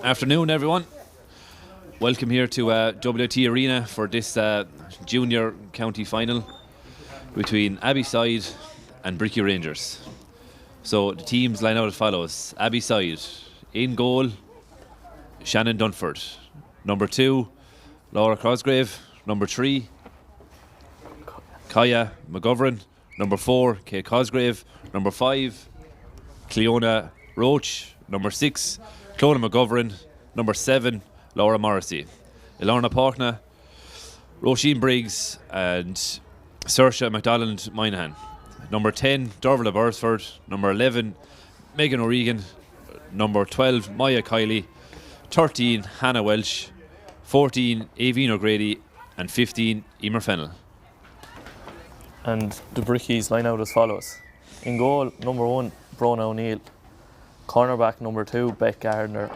Afternoon, everyone. Welcome here to WT Arena for this junior county final between Abbeyside and Brickey Rangers. So the teams line out as follows. Abbeyside, in goal, Shannon Dunford. Number 2, Laura Cosgrave. Number 3, Kaya McGovern. Number 4, Kate Cosgrave. Number 5, Cleona Roach. Number 6, Clona McGovern. Number 7, Laura Morrissey. Ilona Paukna, Roisin Briggs and Saoirse McDonald Moynihan. Number 10, Dervla Bursford. Number 11, Megan O'Regan. Number 12, Maya Kiley. 13, Hannah Welsh. 14, Aoibhín O'Grady. And 15, Emer Fennell. And the Brickeys line out as follows. In goal, number 1, Brona O'Neill. Cornerback, number 2, Beck Gardner.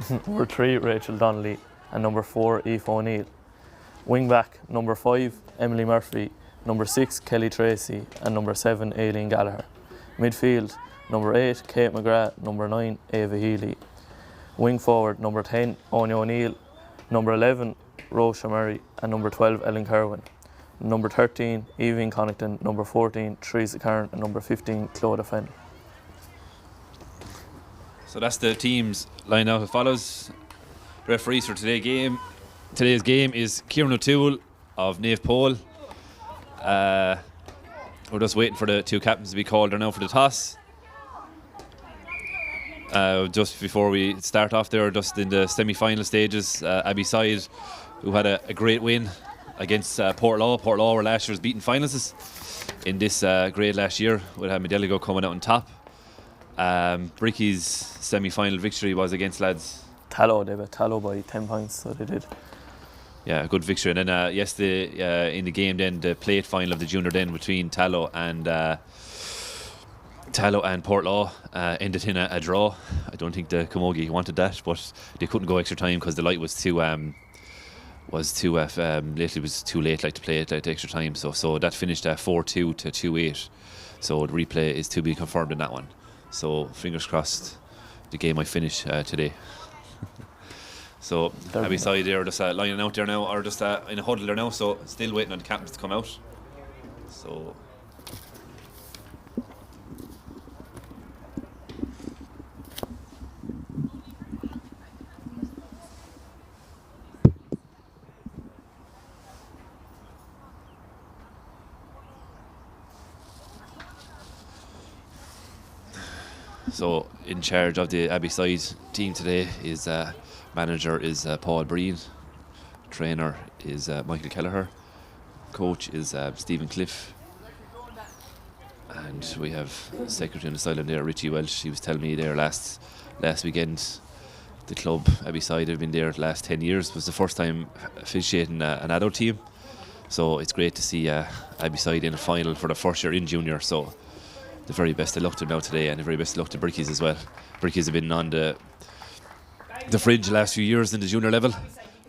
Number 3, Rachel Donnelly. And number 4, Aoife O'Neill. Wingback, number 5, Emily Murphy. Number 6, Kelly Tracy. And number 7, Aileen Gallagher. Midfield, number 8, Kate McGrath. Number 9, Ava Healy. Wing forward, number 10, Anya O'Neill. Number 11, Rocha Murray. And number 12, Ellen Kerwin. Number 13, Aoibhín Connaughton. Number 14, Teresa Karen. And number 15, Clodagh Fennell. So that's the teams lined out as follows. Referees for today's game is Kieran O'Toole of Naomh Pole. We're just waiting for the two captains to be called there now for the toss. Just before we start off there, just in the semi-final stages, Abbeyside, who had a great win against Portlaw. Portlaw were last year's beaten finalists in this grade last year, with Medeligo coming out on top. Brickey's semi-final victory was against lads Tallow. They beat Tallow by 10 points, so they did. Yeah, a good victory. And then yesterday in the game, then the plate final of the junior then between Tallow and Portlaw ended in a draw. I don't think the Camogie wanted that, but they couldn't go extra time because the light was too late like to play it at extra time. So that finished 4-2 to 2-8. So the replay is to be confirmed in that one. So fingers crossed the game might finish today. So Abbeyside there just lining out there now, or just in a huddle there now, so still waiting on the captains to come out. So So in charge of the Abbeyside team today is manager is Paul Breen, trainer is Michael Kelleher, coach is Stephen Cliff, and we have secretary on the sideline there, Richie Welsh. He was telling me there last weekend the club Abbeyside have been there the last 10 years. It was the first time officiating an adult team, so it's great to see Abbeyside in a final for the first year in junior. So the very best of luck to them now today, and the very best of luck to Brickeys as well. Brickeys have been on the fringe the last few years in the junior level,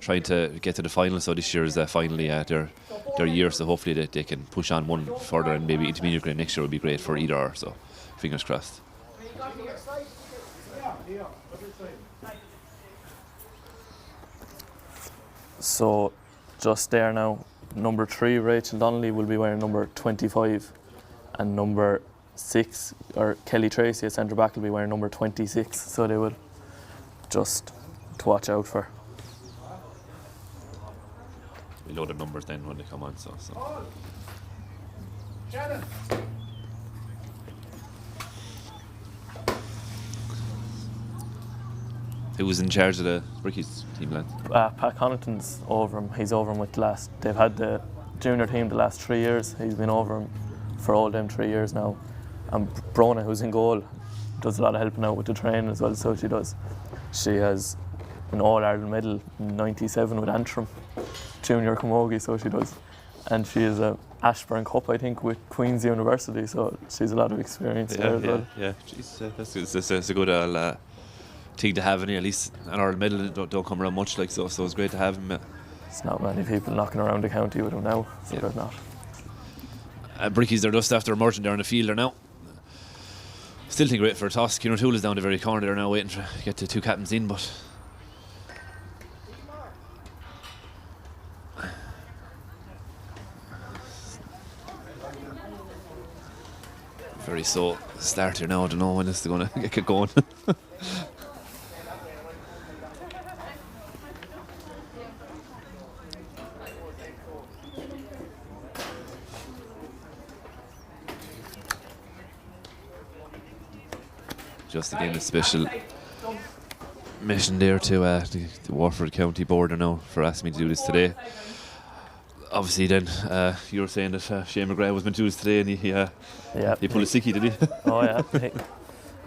trying to get to the final. So this year is finally their year. So hopefully they can push on one further, and maybe intermediate grade next year would be great for either or. So fingers crossed. So just there now, number 3, Rachel Donnelly, will be wearing number 25, and number 6, or Kelly Tracy at centre back, will be wearing number 26. So they will just to watch out for. We load the numbers then when they come on. So. Who was in charge of the Brickeys team, lads? Pat Connaughton's over him. He's over him with the last. They've had the junior team the last 3 years. He's been over him for all them 3 years now. And Brona, who's in goal, does a lot of helping out with the training as well. So she does. She has an All-Ireland medal in '97 with Antrim, junior camogie. So she does, and she is a Ashburn Cup, I think, with Queen's University. So she's a lot of experience there as well. Yeah, that's a good thing to have in here. At least an Ireland medal don't come around much, like so it's great to have him. There's not many people knocking around the county with him now, so there's not. Brickeys, they're just after emerging there on the field there now. Still think great for a toss. Kieran Toole is down the very corner there now, waiting to get the two captains in, but very slow start here now. I don't know when this is going to get going. Just again a special mission there to the Waterford County Board now for asking me to do this today. Obviously then you were saying that Shane McGrath was meant to do this today, and he pulled a sickie, did he? Oh yeah,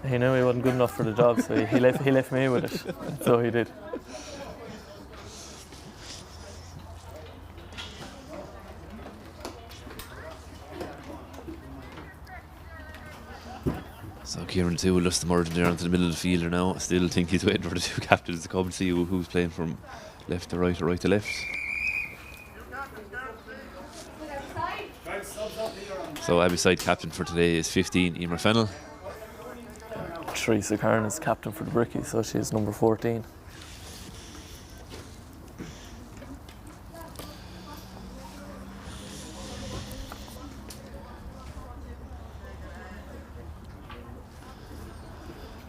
he knew he wasn't good enough for the job, so he left me with it. So he did. So Kieran Toole just emerging there onto the middle of the field now. Still think he's waiting for the two captains to come and see who's playing from left to right or right to left. So Abbeyside captain for today is 15, Emer Fennell. Teresa Kern is captain for the Brickey, so she's number 14.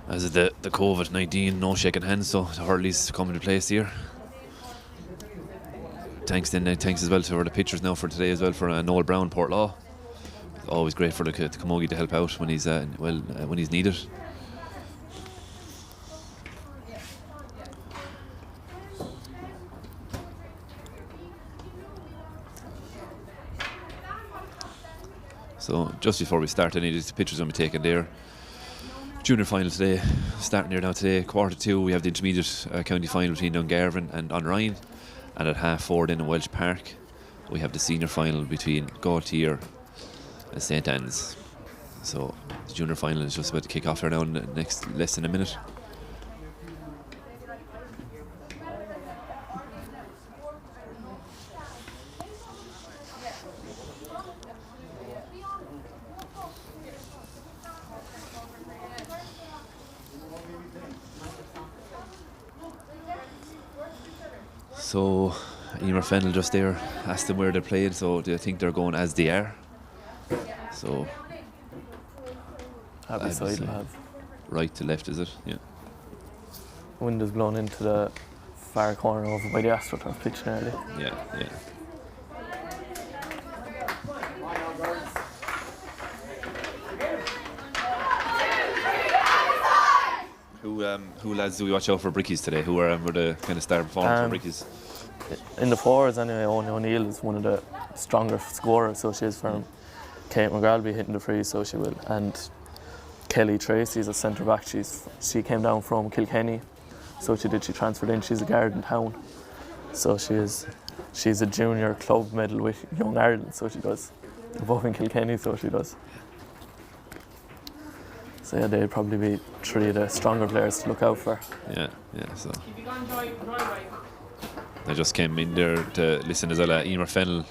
As is the COVID-19 no shaking hands, so the hurley's coming into place here. Thanks as well to the pictures now for today as well for Noel Brown, Portlaw. Always great for the Camogie to help out when he's when he's needed. So just before we start, any of these pictures going to be taken there. Junior final today, starting here now today, 2:15, we have the intermediate county final between Dungarvan and Onryan, and at 4:30 then in Welsh Park we have the senior final between Gaultier and St Anne's. So the junior final is just about to kick off here now in the next less than a minute. So Emer Fennell just there asked them where they're playing, so they think they're going as they are. So Abbeyside will have right to left, is it? Yeah. wind is blowing into the far corner over by the AstroTurf pitch nearly. Yeah. Who lads do we watch out for Brickey's today? Who are the kind of star performers for Brickey's? In the forwards anyway, Owen O'Neill is one of the stronger scorers, so she is for him. Kate McGrath will be hitting the free, so she will. And Kelly Tracy is a centre back. She came down from Kilkenny, so she transferred in. She's a guard in town, so she's a junior club medal with Young Ireland, so she does. Above in Kilkenny, so she does. So yeah, they'd probably be three of the stronger players to look out for. Yeah. So I just came in there to listen as well. Emer Fennell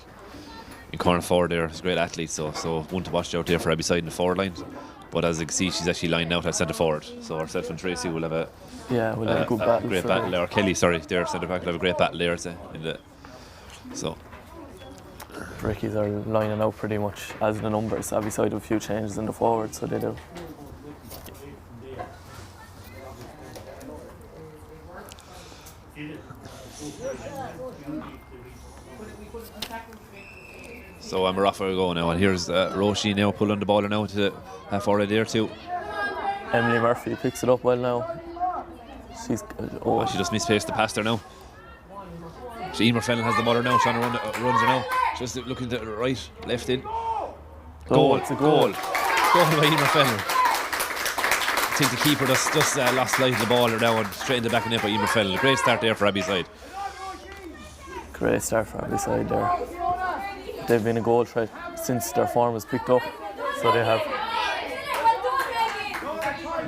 in corner forward there. He's a great athlete, so one to watch out there for Abbeyside in the forward line. But as you can see, she's actually lined out at centre forward. So herself and Tracy will have a good battle. Great battle there. Or Kelly, sorry, their centre back will have a great battle there. So Brickies are lining out pretty much as the numbers. Abbeyside have a few changes in the forward, so they do. So we're off we go now, and here's Roshi now pulling the ball now to half forward there too. Emily Murphy picks it up well now. She just misplaced the pass there now. So Emer Fennell has the ball now, trying to runs her now. Just looking to the right, left in. Goal. It's a goal. Goal by Emer Fennell. I think the keeper just lost sight of the ball now and straight in the back of the net by Emer Fennell. Great start there for Abbeyside. Great start for Abbeyside there. They've been a goal threat since their form was picked up, so they have.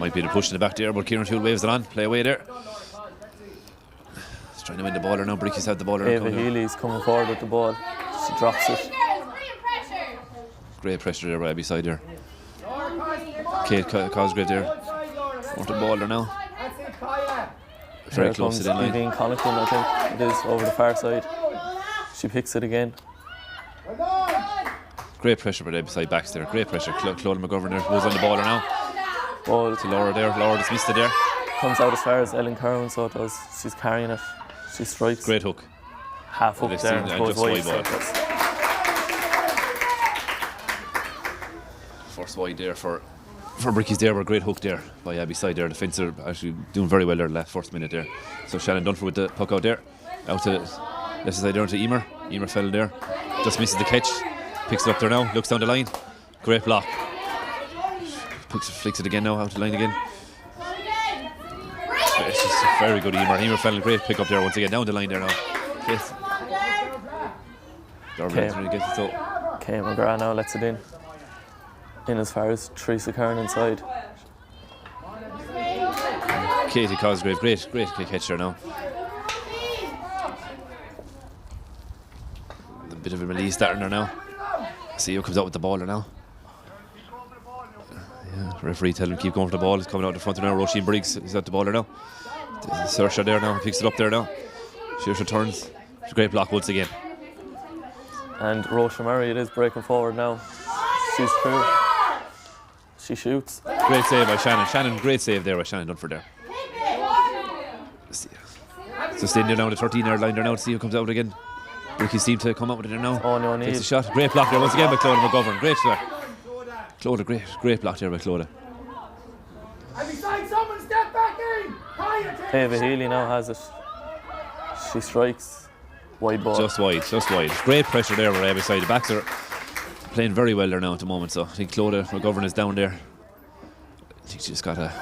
Might be the push in the back there, but Kieran Toole waves it on. Play away there. He's trying to win the ball now. Brickey's have the ball. Ava Healy's coming forward with the ball. She drops it. Great pressure there by Abbeyside there. Kate Cosgrave there. Want the ball there now. Very Here close to comes the line. Eileen Connaughton, I think it is, over the far side. She picks it again. Great pressure by the Abbeyside backs there. Great pressure. Claude McGovern there goes on the ball there now. Ball To Laura there. Laura just missed it there. comes out as far as Ellen Curran, so it does. She's carrying it. She strikes. Great hook. Half hook Well, there and it's goes just wide. wide So ball. it does. First wide there for Brickey's there. A great hook there by Abbeyside there. The defence are actually doing very well there the last first minute there. So Shannon Dunford with the puck out there. Out to left side there to Emer. Emer fell there. Just misses the catch. Picks it up there now. Looks down the line. Great block. Flicks it again now. Out the line again. It's just a very good Emer. Emer fell. Great pick up there once again. Down the line there now. Yes. Darby's really gets it up. Kate McGrath now lets it in. In as far as Teresa Kern inside. Katie Cosgrave. Great catch there now. A bit of a release starting there now. See who comes out with the ball there now. Yeah, referee telling him keep going for the ball. He's coming out the front there now. Roisin Briggs is at the ball there now. Saoirse there now. Picks it up there now. Saoirse turns. It's a great block once again. And Roisin Murray, it is breaking forward now. She's through. She shoots. Great save by Shannon. Shannon, great save there by Shannon Dunford there. So staying there now on the 13-yard line there now to see who comes out again. Brickey seemed to come out with it there now. Oh no, Takes a shot. Great block there once again by Claude McGovern. Great there. Claude, great block there by Claude. Someone step back in. Ava Healy now has it. She strikes. Wide ball. Just wide. Great pressure there by Abbeyside. The backs are playing very well there now at the moment. So I think Claude McGovern is down there. I think she just got a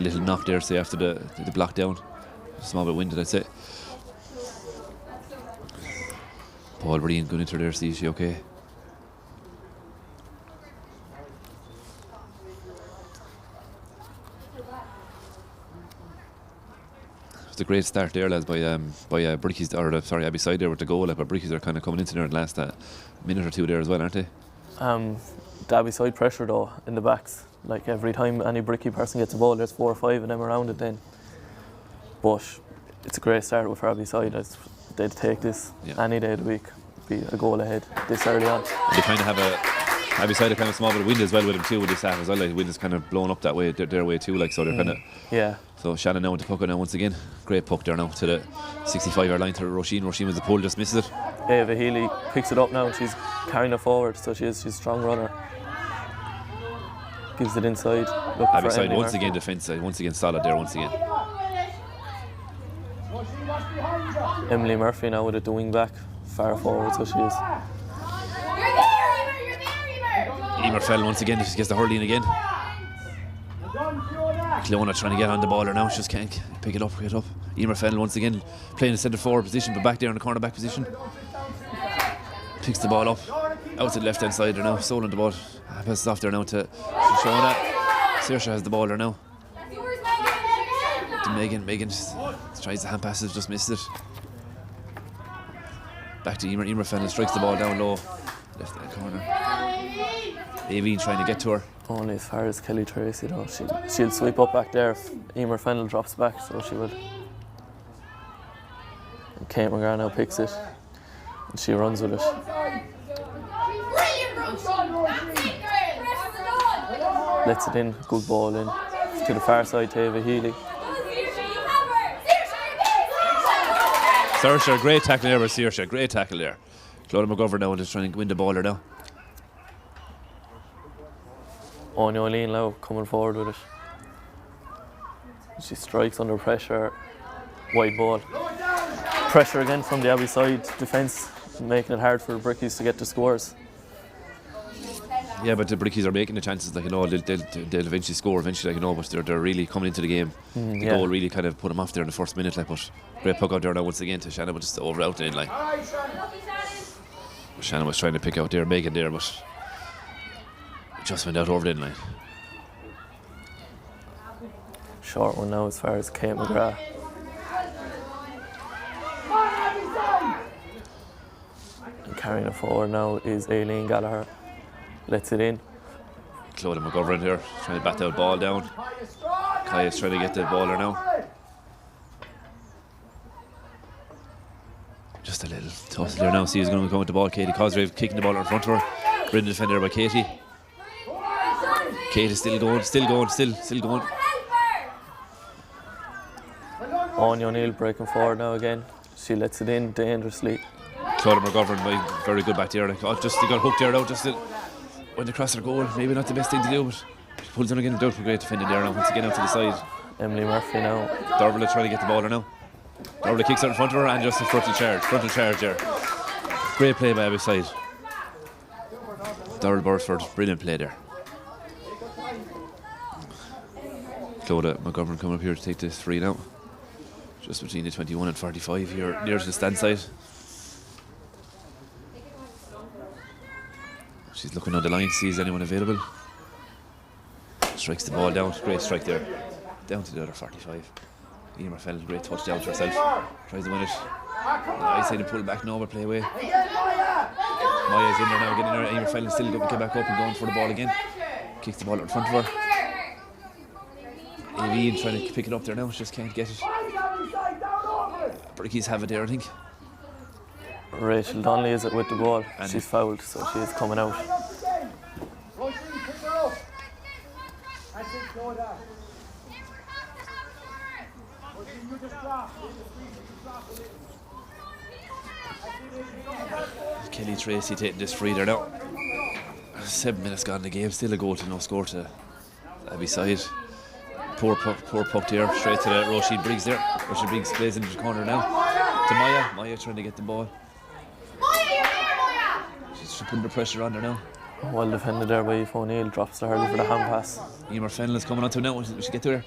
little knock there, say after the block down. A small bit winded, I'd say. Paul Breen going into there, see is she okay? It's a great start there, lads, by Brickey's, Abbeyside there with the goal. Like, but Brickey's are kind of coming into there in the last minute or two there as well, aren't they? The Abbeyside pressure though in the backs. Like every time any Brickey person gets a ball, there's 4 or 5 of them around it then. But it's a great start with Abbeyside. They'd take this any day of the week. Be a goal ahead this early on. And they kind of have Abbeyside a kind of small bit of wind as well with them too with this staff as well. Like, the wind is kind of blowing up that way, their way too. Like, so they're kind of. Yeah. So Shannon now with the puck now once again. Great puck there now to the 65-yard line to Roisin. Roisin with the pull, just misses it. Ava Healy picks it up now and she's carrying it forward, so she's a strong runner. Gives it inside. Abbeyside once again defence side, once again solid there once again. Emily Murphy now with it, the wing back, far forward, so she is. Emer fell once again, just gets the hurling again. Cleona trying to get on the ball there now, she just can't pick it up. Emer fell once again, playing the centre forward position, but back there in the corner back position. Picks the ball up, out to the left hand side there now, stolen the ball. Passes off there now to Shona. Saoirse has the ball there now. To Megan just tries the hand passes, just missed it. Back to Emer. Emer fell and strikes the ball down low. Left hand corner. Aveen trying to get to her. Only as far as Kelly Tracy though. She'll sweep up back there if Emer Fennell drops back, so she will. And Kate McGrath now picks it and she runs with it. Lets it in, good ball in. To the far side to Ava Healy. Saoirse, great tackle there by Saoirse, great tackle there. Claudia McGovern now just trying to win the ball there now. O'Neill now coming forward with it. She strikes under pressure, wide ball. Pressure again from the Abbeyside defence, making it hard for the Brickies to get the scores. Yeah, but the Brickies are making the chances, like, you know, they'll eventually score, like, you know, but they're really coming into the game. The goal really kind of put them off there in the first minute, like, but great puck out there now once again to Shannon, but just over out in, like. Shannon was trying to pick out there, Megan there, but just went out over the line. Short one now as far as Kate McGrath. And carrying it forward now is Aileen Gallagher. Lets it in. Clodagh McGovern here, trying to bat the ball down. Kaya's trying to get the ball there now. Just a little tussle there now. See who's going to come with the ball. Katie Cosgrave kicking the ball in front of her. Brilliant defender by Katie. Katie still going. Anya O'Neill breaking forward now again. She lets it in dangerously. Clodagh McGovern, very good back there. Like, just they got hooked there now. Just went across their goal. Maybe not the best thing to do, but she pulls in again. Doubtful great defending there now. Once again out to the side. Emily Murphy now. Darvila trying to get the ball there now. Darvila kicks out in front of her and just a frontal charge there. Great play by Abbeyside. Darrell Bursford, brilliant play there. Clodagh McGovern coming up here to take this free now. Just between the 21 and 45 here, near to the stand side. She's looking on the line, sees anyone available. Strikes the ball down, great strike there. Down to the other 45. Emer fell, great touch down to herself. Tries to win it. I said to pull back now, but play away. Maya's in there now, getting her. Emer fell and still get back up and going for the ball again. Kicks the ball out in front of her. Aveen trying to pick it up there now, she just can't get it. Brickey's have it there, I think. Rachel Donnelly is it with the ball. And she's fouled, so she's coming out. Kelly Tracy taking this free there now. 7 minutes gone in the game, still a goal to no score to Abbeyside. Poor puck there, straight to the Roisin Briggs there. Roisin Briggs plays into the corner now. To Maya. Maya trying to get the ball. She's putting the pressure on her now. Well defended there by Aoife O'Neill, drops to Hurley for the hand pass. Emer Fennell is coming on to now, we should get to her.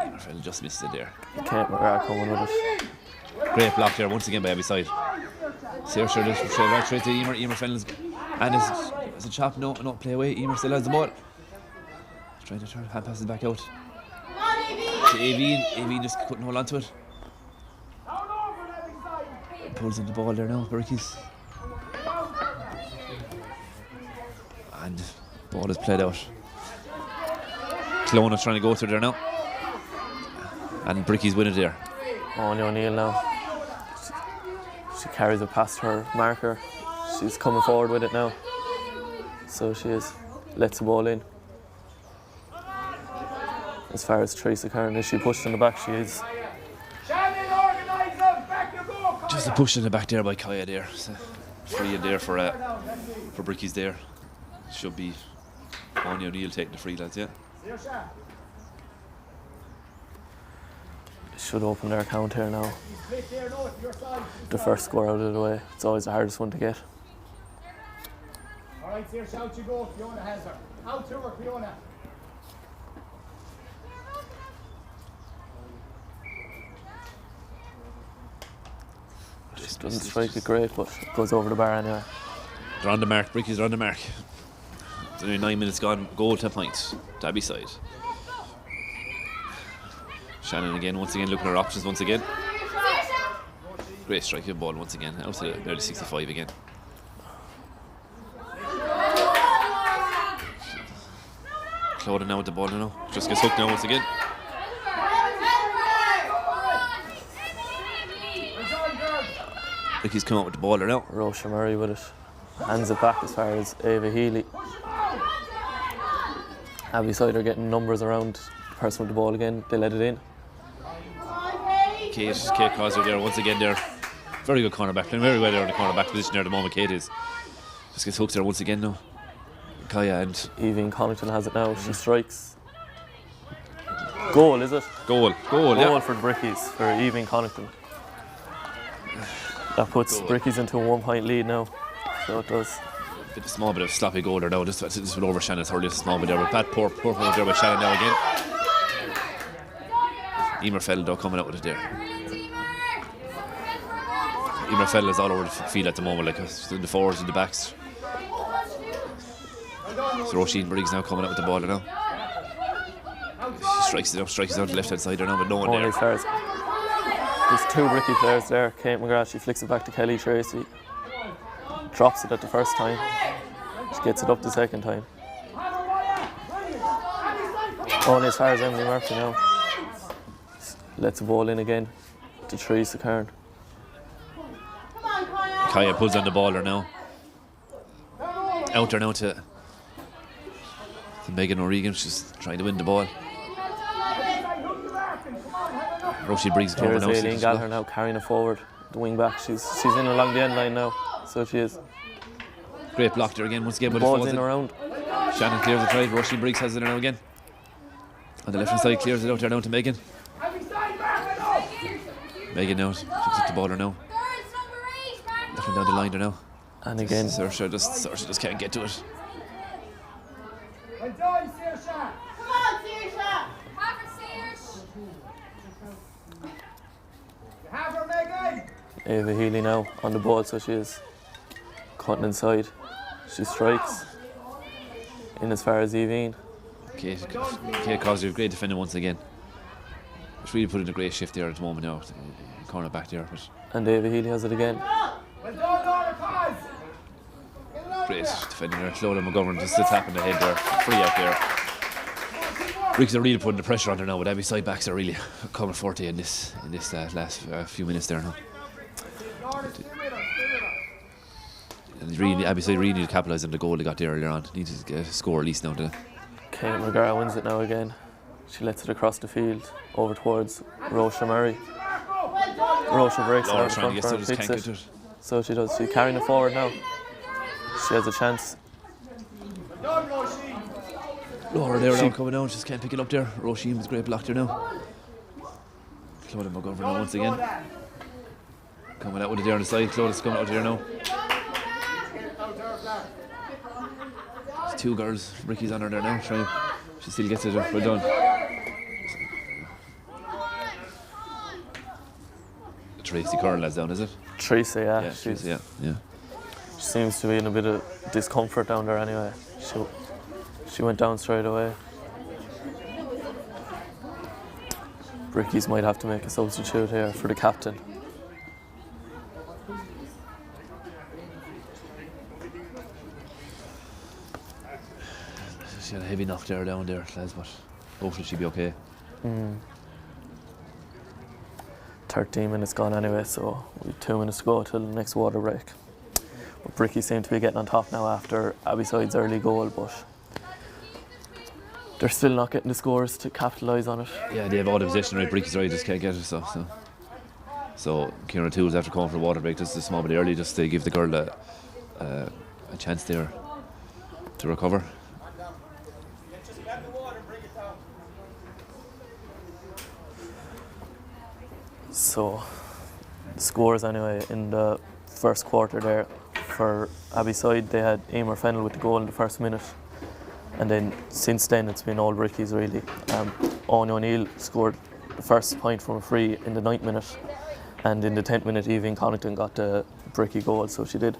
Emer Fennell just missed it there. Kate McGrath coming with it. Great block there once again by Abbeyside. Saoirse just right straight to Emer. Emer Fennell's and is a chop, no, play away. Emer still has the ball. Trying to turn, hand passes back out. To Aveen. Aveen just couldn't hold on to it. Pulls in the ball there now, Brickey's. And ball is played out. Clonagh's trying to go through there now. And Brickey's winning there. Anya O'Neill now. She carries it past her marker. She's coming forward with it now. So she is. Lets the ball in. As far as Teresa Karen is, she pushed in the back, she is. Just a push in the back there by Kaya there. So free in there for Brickey's there. Should be Anya O'Neill taking the free, lads, yeah. Should open their account here now. The first score out of the way. It's always the hardest one to get. Alright, Saoirse, out you go. Fiona has her. Out to her, Fiona. Just doesn't strike it great, but it goes over the bar anyway. They're on the mark, Brickey's are on the mark. There's only 9 minutes gone, goal to point, to Abbeyside. Shannon again, once again, looking at her options once again. Great striking ball once again, out to the early 65 again. Clodagh now with the ball now, just gets hooked now once again. Brickey's come out with the ball there now. Roisin Murray with it. Hands it back as far as Ava Healy. Abbeyside are getting numbers around the person with the ball again. They let it in. Kate Cosgrave there once again there. Very good cornerback, playing very well there in the cornerback position there at the moment. Kate is. Just gets hooked there once again now. Kaya and Evie Connaughton has it now. She strikes. Goal, is it? Goal, yeah. For the Brickeys, for Evie Connaughton. That puts Brickey's into a 1 point lead now. So it does. A small bit of sloppy goal there now. This went over Shannon's hurley, just a small bit there. But that poor point there by Shannon now again. Emer Fennell though coming out with it there. Emer Fennell is all over the field at the moment, like in the forwards and the backs. So Roisin Briggs now coming out with the ball there now. She strikes it down the left hand side there now, but no one there. There's 2 Brickey players there. Kate McGrath, she flicks it back to Kelly Tracy. Drops it at the first time. She gets it up the second time. Only as far as Emily Murphy now. Lets the ball in again to Teresa Kern. Kaya pulls on the ball there now. Out there now to Megan O'Regan. She's trying to win the ball. Roisin Briggs is over Here's now. Aileen Gallagher now carrying it forward. The wing back. She's in along the end line now. So she is. Great block there again once again. The But ball's in around. Shannon clears the try. Roisin Briggs has it now again. On the left hand side, clears it out there now to Megan. Megan now picks up the ball there now. Looking down the line there now. And again. Saoirse just can't get to it. Well done, Saoirse. Come on, Saoirse. Have her, Saoirse. You have her, Megan. Ava Healy now on the ball, so she is cutting inside. She strikes in as far as Evine. Kate Cosgrave, great defender once again. It's really put in a great shift there at the moment now. Corner back there. But And Ava Healy has it again. Well done, Laura Cos. great defender there. Clodagh McGovern just tapping the head there. Free out there. Briggs are really putting the pressure on there now, with Abbeyside backs are really coming forte in this last few minutes there now. And really, Abbeyside really need to capitalise on the goal they got there earlier on. Need to get a score at least now. Kate McGrath wins it now again. She lets it across the field over towards Roisha Murray. Roisha breaks it out in front of her and picks it. So she does. She's carrying it forward now. She has a chance. Laura there now coming down, just can't pick it up there. Roisin was great block there now. Clodagh McGovern now once again. Coming out with it there on the side. Clodagh's coming out there now. There's two girls. Brickey's on her there now. Trying. She still gets it. Well done. Tracy Curran lads down, is it? Teresa, yeah. Yeah, Tracy, yeah. She seems to be in a bit of discomfort down there anyway. She went down straight away. Brickey's might have to make a substitute here for the captain. She had a heavy knock there down there, lads, but hopefully she'll be okay. 13 minutes gone anyway, so we've 2 minutes to go till the next water break. But Brickey seem to be getting on top now after Abbeyside's early goal, but they're still not getting the scores to capitalise on it. Yeah, they have all the possession right. Brickey's right, just can't get it. So Kieran Tools after calling for a water break just a small bit early, just to give the girl a chance there to recover. So, the scores anyway in the first quarter there for Abbeyside, they had Emer Fennell with the goal in the first minute, and then since then it's been all Brickey's really. Owen O'Neill scored the first point from a free in the 9th minute, and in the 10th minute Evie Connaughton got the Brickey goal, so she did.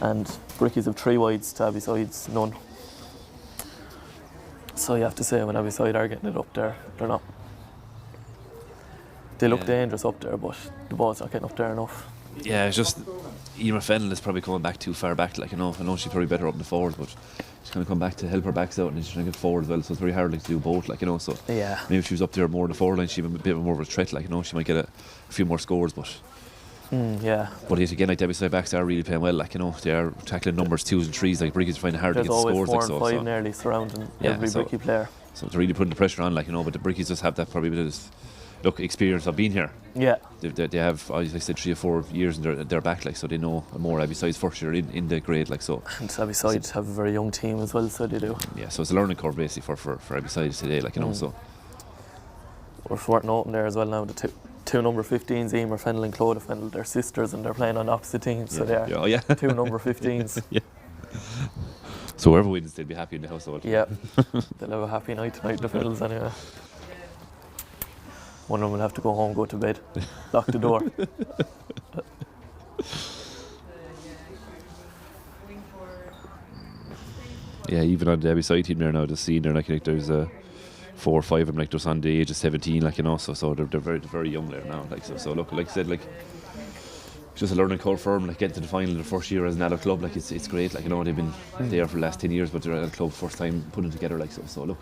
And Brickey's have 3 wides to Abbeyside's none. So you have to say when Abbeyside are getting it up there, they're not. They look dangerous up there, but the ball's not getting up there enough. Yeah, it's just Emer Fennell is probably coming back too far back. Like, I know she's probably better up in the forward, but she's going to come back to help her backs out, and then she's trying to get forward as well. So it's very hard to do both. Like, so yeah. Maybe if she was up there more in the forward line, she'd be a bit more of a threat. Like, she might get a few more scores, but. Yeah. But yet again, like, the Abbeyside backs are really playing well. Like, they are tackling numbers 2s and 3s. Like, Brickey's finding it hard to get the scores. There's always 4 like, and 5 nearly surrounding every Brickey player. So they're really putting the pressure on, like, but the Brickeys just have that probably bit of this, experience of being here. Yeah. They have, as I said, 3 or 4 years in their back, like, so they know more Abbeyside's first year in the grade, like, so. And Abbeysides have a very young team as well, so they do. Yeah, so it's a learning curve basically for Abbeysides today, like, so. Worth noting there as well now, the two number 15s, Emer Fennell and Clodagh Fennell, they're sisters and they're playing on opposite teams, so they are 2 number 15s. Yeah. So whoever wins, they'll be happy in the household. Yeah, they'll have a happy night tonight, the Fennells anyway. One of them will have to go home, go to bed, lock the door. Yeah, even on the Abbeyside team there now, just seeing there, like there's 4 or 5 of them, like just on the age of 17, like, so they're very, very young there now, like, so look, like I said, like, just a learning curve for them, like getting to the final the first year as an adult club. Like it's great. Like, you know, they've been there for the last 10 years, but they're at a club first time putting together like so. So look,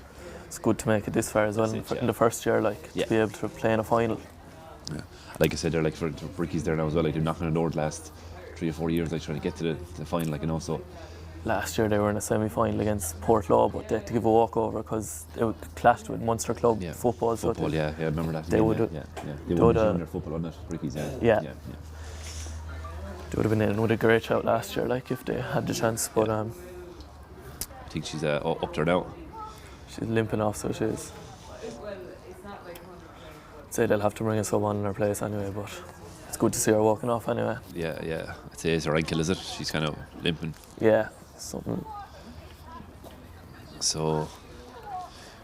it's good to make it this far as well in the first year, like to be able to play in a final. Yeah. Like I said, they're like for Brickey's there now as well. Like they're knocking on the door the last 3 or 4 years, like trying to get to the final. Like, you know, so. Last year they were in a semi-final against Portlaw, but they had to give a walkover because it clashed with Munster Club football. Football, I remember that. They would have. They would have their football on it. Brickey's, yeah. They would have been in with a great shout last year, like if they had the chance. But I think she's up there now. She's limping off, so she is. I'd say they'll have to bring a sub on in her place anyway, but it's good to see her walking off anyway. Yeah. I'd say it's her ankle, is it? She's kind of limping. Yeah, something. So,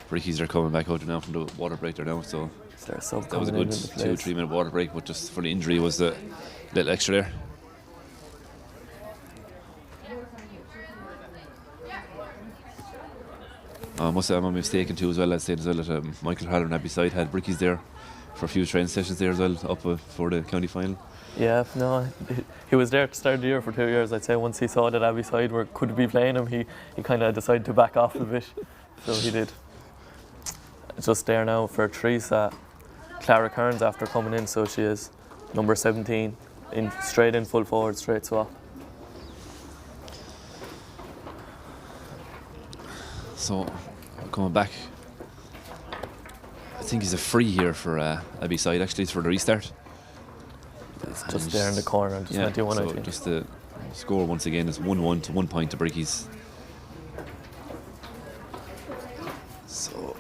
Brickey's are coming back out now from the water break there now. So that was a good 2-3 minute water break, but just for the injury was the little extra there. I must say I'm mistaken too as well. I'd say as well that Michael Haller and Abbeyside had Brickey's there for a few training sessions there as well up for the county final. Yeah, no, he was there at the start of the year for 2 years. I'd say once he saw that Abbeyside could be playing him, he kind of decided to back off a bit. So he did. Just there now for Teresa, Clara Kearns after coming in, so she is number 17, straight in full forward, straight swap. So, coming back, I think he's a free here for Abbeyside, actually. It's for the restart. It's just there in the corner, just 91, I think. Just the score once again is 1-1 to 1 point to Brickey's. So,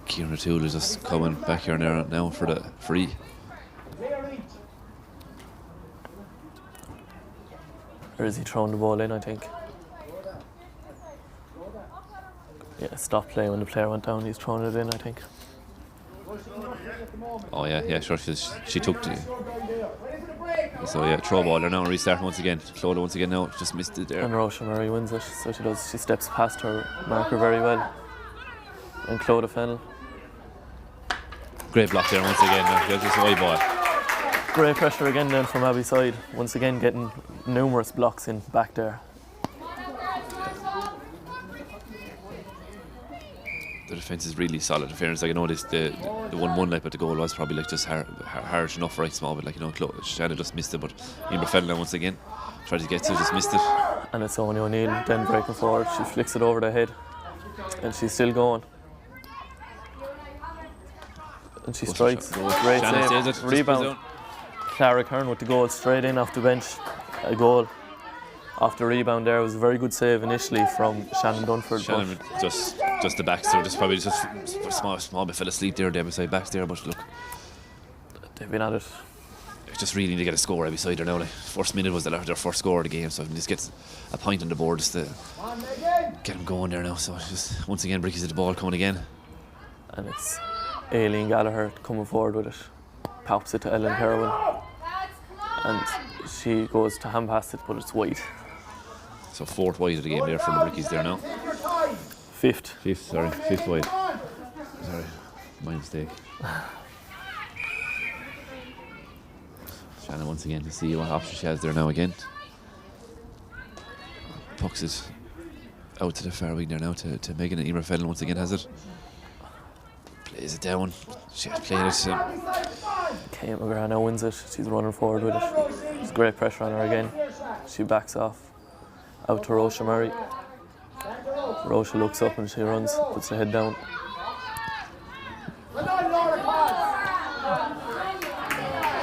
Kieran O'Toole is just coming back here now for the free. Or is he throwing the ball in, I think? Yeah, stopped play when the player went down. He's throwing it in, I think. Oh yeah, sure. She took the. So yeah, throw ball there now and restart once again. Clodagh once again now, just missed it there. And Roisin Murray wins it, so she does. She steps past her marker very well. And Clodagh Fennell. Great block there once again. Just a wide ball. Great pressure again then from Abbeyside. Once again getting numerous blocks in back there. The defence is really solid. In fairness, like, I know the 1-1 like, but the goal was probably like just harsh enough, right small, but like, you know, Shannon just missed it. But Emer Fennell once again tried to get to it, just missed it. And it's Sonia O'Neill then breaking forward. She flicks it over the head, and she's still going. And she strikes. Great save. Rebound. Clara Kern with the goal straight in off the bench. A goal off the rebound there. It was a very good save initially from Shannon Dunford. Shannon just the backs there, just probably just small bit fell asleep there, the Abbeyside backs there, but look, they've been at it. They just really need to get a score Abbeyside there now. Like, first minute was their first score of the game, so if they just get a point on the board just to get them going there now. So it's just once again Brickey's at the ball coming again. And it's Aileen Gallagher coming forward with it. Pops it to Ellen Kerwin. And she goes to hand pass it, but it's wide. So fourth wide of the game there for the Brickeys there now. Fifth wide. Sorry, my mistake. Shannon once again to see what option she has there now again. Pucks it out to the far wing there now to Megan, and Emer Fennell once again has it. Plays it down. She has played it. Kate McGrath now wins it. She's running forward with it. There's great pressure on her again. She backs off. Out to Roisin Murray. Roisin looks up and she runs, puts her head down.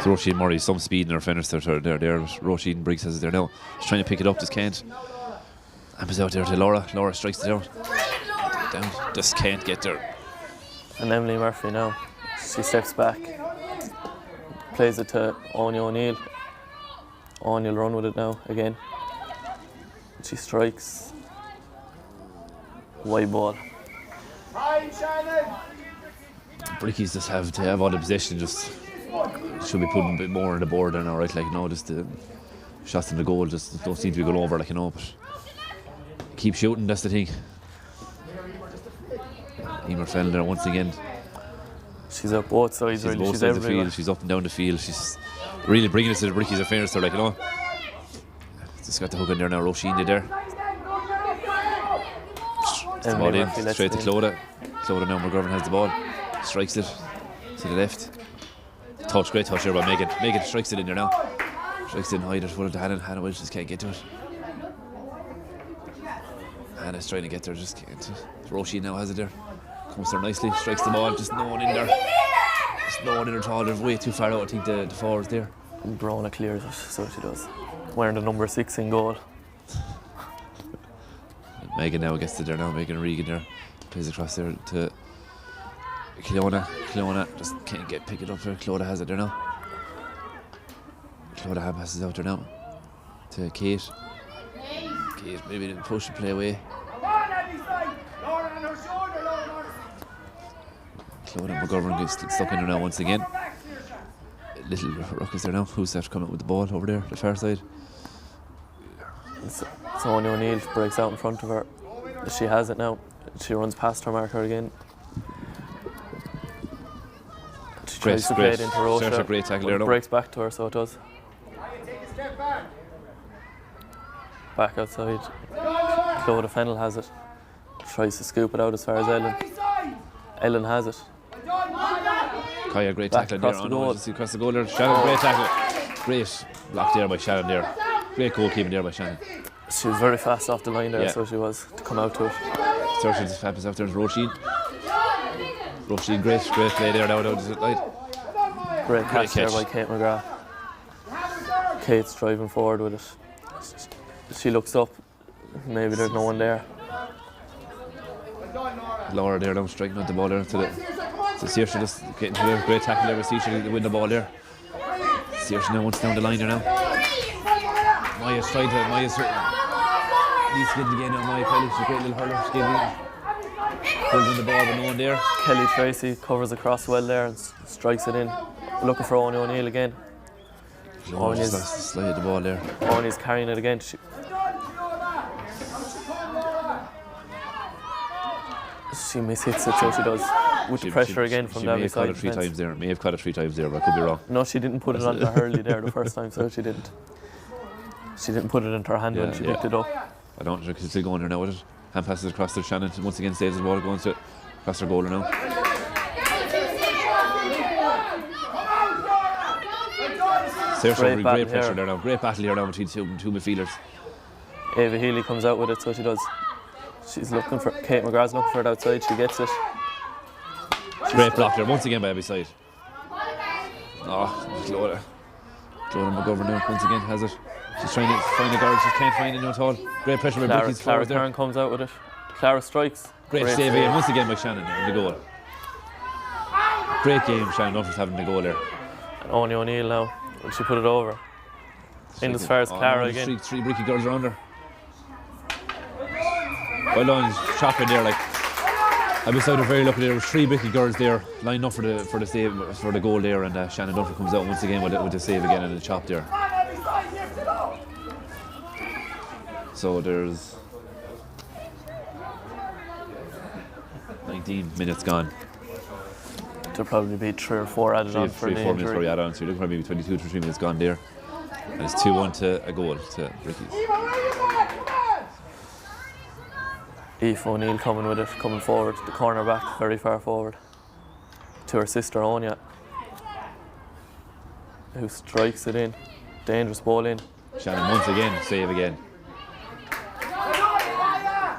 So Roisin Murray, some speed in her finish there. Roisin Briggs has it there now. She's trying to pick it up, just can't. And was out there to Laura. Laura strikes it down. Just can't get there. And Emily Murphy now. She steps back. Plays it to Anya O'Neill. Anya will run with it now again. She strikes. Wide ball. Brickeys just have to have all the possession, just should be putting a bit more on the board now, right? Like, no, just the shots in the goal just don't seem to be going over, like, you know, but keep shooting, that's the thing. Emer Fennell there once again. She's up both sides, really. both She's sides of the everywhere. field. She's up and down the field. She's really bringing it to the Brickies in fairness. They're like, just got the hook in there now. Roisin did there. The ball in, straight to Clodagh. Clodagh now, McGovern has the ball. Strikes it to the left. Touch, great touch here by Megan. Megan strikes it in there now. Strikes it in high. There's one to Hannah. Hannah Welch just can't get to it. Hannah's trying to get there, just can't. Roisin now has it there. Comes there nicely, strikes the ball, just no one in there. Just no one in at all. They're way too far out. I think the forward's there. Brona clears it, so she does. Wearing the number 6 in goal. Megan now gets it there now. Megan Regan there. Plays across there to Cleona. Cleona just can't pick it up there. Clodagh has it there now. Clodagh passes out there now to Kate. Kate maybe didn't push and play away. Clodagh McGovern gets stuck in there now once again. Little ruckus there now. Who's after coming up with the ball over there, the far side? So Sonia O'Neill breaks out in front of her. She has it now. She runs past her marker again. She tries to play it into Rocha. Great tackle there now. Breaks back to her, so it does. Back outside. Clodagh Fennell has it. Tries to scoop it out as far as Ellen. Ellen has it. Kaya, great tackle there. Across the goal there. Shannon, great tackle. Great block there by Shannon there. Great goalkeeping there by Shannon. She was very fast off the line there, so she was, to come out to it. Sturgeon's happens out there to Roisin. Roisin, great play there now. Great catch there by Kate McGrath. Kate's driving forward with it. She looks up, maybe there's no one there. Laura there now striking out the ball there to Saoirse, just getting to the great tackle there with Saoirse to win the ball there. Saoirse now wants down the line there now. Maya's trying to, needs to get it again now. Maya Kelly, she's a great little hurler. She's getting pulls in the ball but no one there. Kelly Tracy covers across well there and strikes it in. Looking for Owen O'Neill again. Laura just slide the ball there. Owen's carrying it again. She mishits it, so she does. With the pressure again from the Abbeyside defence. May have caught it 3 times there, but I could be wrong. No, she didn't put it onto Hurley there the first time, so she didn't. She didn't put it into her hand when she picked it up. I don't think she's still going there now with it. Hand passes across to Shannon. Once again saves the ball, going to across her goal now. Saoirse, great pressure there now. Great battle here now between two midfielders. Ava Healy comes out with it, so she does. She's looking for Kate McGrath's looking for it outside. She gets it. Great block there once again by Abbeyside. Clodagh McGovern now once again has it. She's trying to find a guard. She can't find it at all. Great pressure by Brickey's forward there. Clara comes out with it. Clara strikes. Great save again once again by Shannon in the goal. Great game, Shannon Duffy's having the goal there. And Owen O'Neill now. Will she put it over? In as far as Clara again. Three Brickey girls around her. Well done, chopping there. Like Abbeyside are very lucky. There was 3 Brickey girls there lined up for the save for the goal there, and Shannon Duffy comes out once again with the save again and the chop there. So there's 19 minutes gone. There'll probably be 3 or 4 added on for 3 the 4 minutes injury. for add on, so you're looking for maybe 22 to 3 minutes gone there. And it's 2-1 to a goal to Brickey's. Aoife O'Neill coming with it, coming forward, the corner back, very far forward. To her sister Onya, who strikes it in. Dangerous ball in. Shannon once again, save again.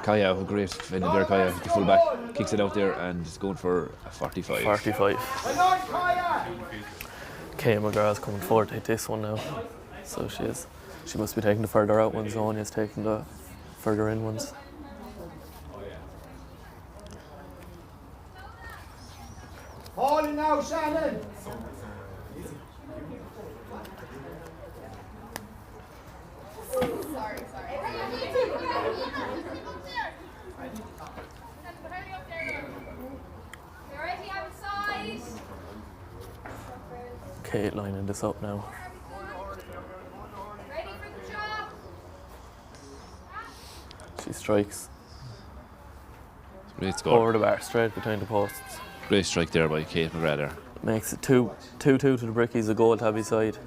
Kaya, a great defender there, Kaya, the full back, kicks it out there and is going for a 45. 45. Kay McGrath's coming forward to hit this one now. So she is. She must be taking the further out ones, Onya's taking the further in ones. Hold it now, Shannon. Sorry. Kate lining this up now. Ready for the job? She strikes. Great score. Over the bar, straight between the posts. Great strike there by Kate McGrath there. Makes it 2-2 to the Brickies, a goal to Abbeyside.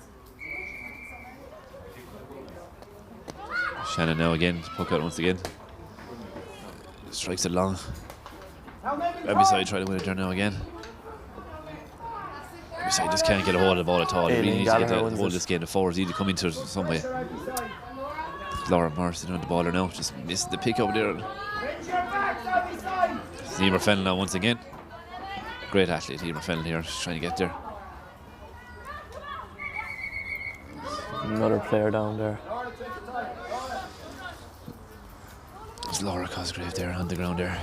Shannon now again, puck out once again. Strikes it long. Abbeyside try to win it there now again. Abbeyside just can't get a hold of the ball at all. They really need to get a hold of this game. The forwards need to come into it some way. Laura Morrison on the ball there now, just missed the pick over there. Emer Fennell now once again. Great athlete, Emer Fennell here, just trying to get there. Another player down there. It's Laura Cosgrave there on the ground there.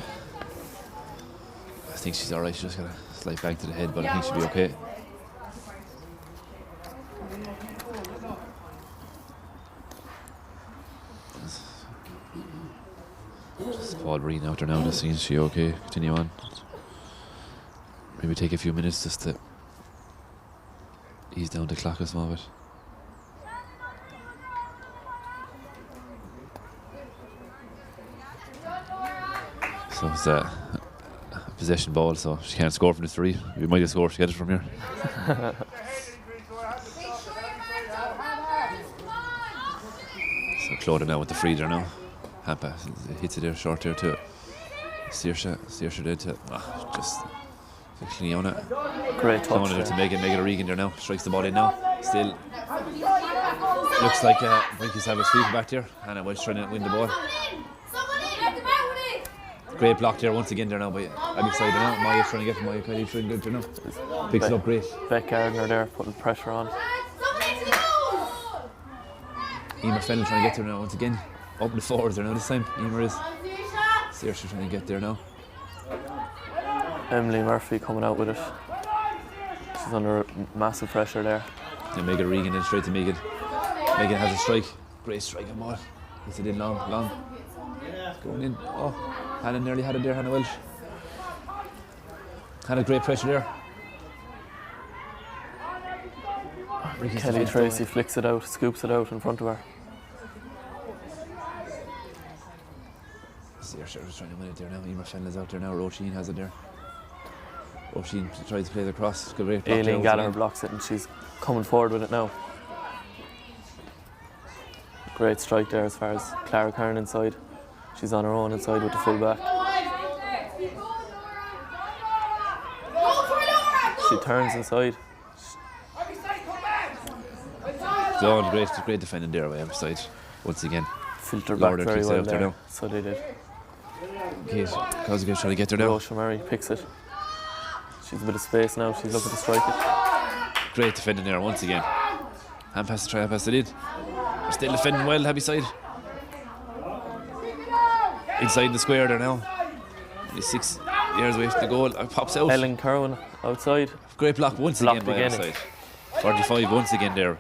I think she's alright, she just got a slight bang to the head, but I think she'll be okay. Just Paul Breen out there now, just seeing she okay, continue on. Maybe take a few minutes just to ease down the clock a small bit. So it's a possession ball, so she can't score from the three. We might have scored to get it from here. So Claudia now with the free there now. Hand pass, hits it there, short there to Saoirse did to just Cleona. Great touch Cleona to Megan Regan there now. Strikes the ball in now. Still looks like Brickey's have his feet back there. Hannah Welch trying to win the ball. Great block there once again there now by Abbeyside now. Maya's trying to get Maya Kelly trying good there now. Picks it up great. Beck Gardner there putting pressure on. Emer Fennell trying to get there now once again. Up in the forwards there now this time. Emer is. Saoirse trying to get there now. Emily Murphy coming out with it. She's under massive pressure there. Now Megan Regan then straight to Megan. Megan has a strike. Great strike and ball. Gets it in long. Going in. Oh, Hannah nearly had it there, Hannah Welch. Had a great pressure there. Kelly Tracy flicks it out, scoops it out in front of her. Saoirse was trying to win it there now. Emer Fennell is out there now. Roisin has it there. Roisin tries to play the cross. Great block. Aileen Gallagher blocks it and she's coming forward with it now. Great strike there as far as Clara Kern inside. She's on her own inside with the full back. She turns inside. So great defending there by Abbeyside. Once again. Filter back Laura very kicks well out there there. now. So they did. Kate Cosgrave trying to get there now. Roisin Murray picks it. She's a bit of space now. She's looking to strike it. Great defending there once again. Hand pass to try, hand pass it in. They're still defending well, Abbeyside. Inside the square there now. Only 6 yards away from the goal. Pops out. Ellen Curran outside. Great block once Blocked again by again. Abbeyside. 45 once again there.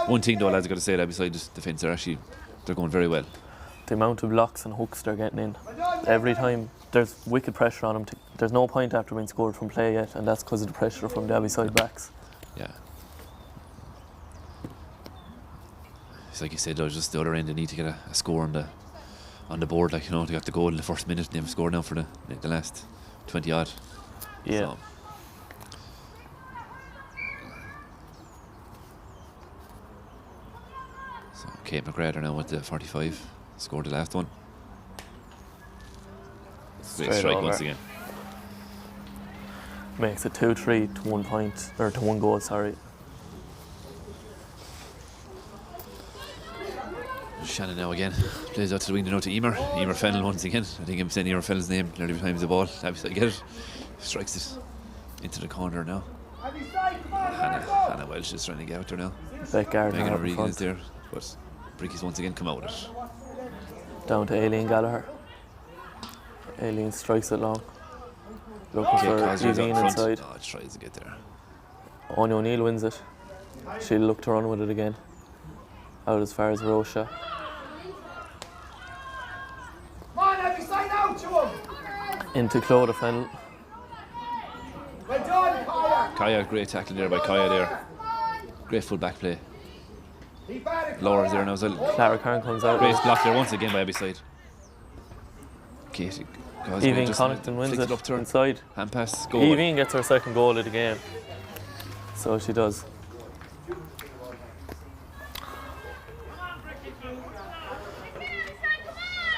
One thing though, lads, I've got to say, Abbeyside's defence are actually, they're going very well. The amount of blocks and hooks they're getting in. Every time there's wicked pressure on them. There's no point after being scored from play yet, and that's because of the pressure from the Abbeyside backs. Yeah. It's like you said, though, just the other end, they need to get a score on the board. Like, you know, they got the goal in the first minute and they've scored now for the last 20 odd. Yeah. So Kate McGrath now with the 45, scored the last one. Great strike over. once again. Makes it 2-3 to 1 point, or to 1 goal, sorry. Shannon now again, plays out to the wing now to Emer. Emer Fennell once again. I think I'm saying Emer Fennell's name nearly behind the ball. Abbeyside get it. Strikes it into the corner now. Hannah Welch is trying to get out there now. Beck Gardner Megan out in Regan front. is there, but Brickey's once again come out with it. Down to Aileen Gallagher. Aileen strikes it long. Looking Kate for Cosgrave Evine out front. inside. Oh, tries to get there. Anya O'Neill wins it. She'll look to run with it again. Out as far as Rocha. Into Clodagh Fennell. Kaya, great tackle there by Kaya there. Great full back play. Laura's there now as well. Clara Kern comes out. Great block there once again by Abbeyside. Katie Evie Connaughton wins flicked it up to her. inside. Hand pass, goal. Evie gets her second goal of the game. So she does.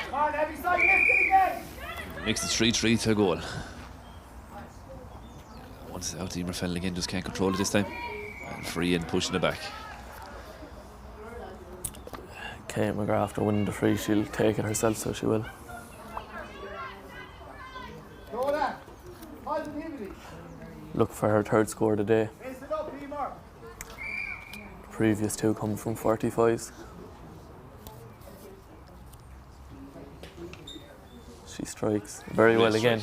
Come on, Abbeyside, lift it again. Makes it 3-3 to a goal. Once out, Emer Fennell again just can't control it this time. And free and pushing it back. Kate McGrath, after winning the free, she'll take it herself, so she will. Look for her third score of the day. The previous two come from 45s. She strikes very well again,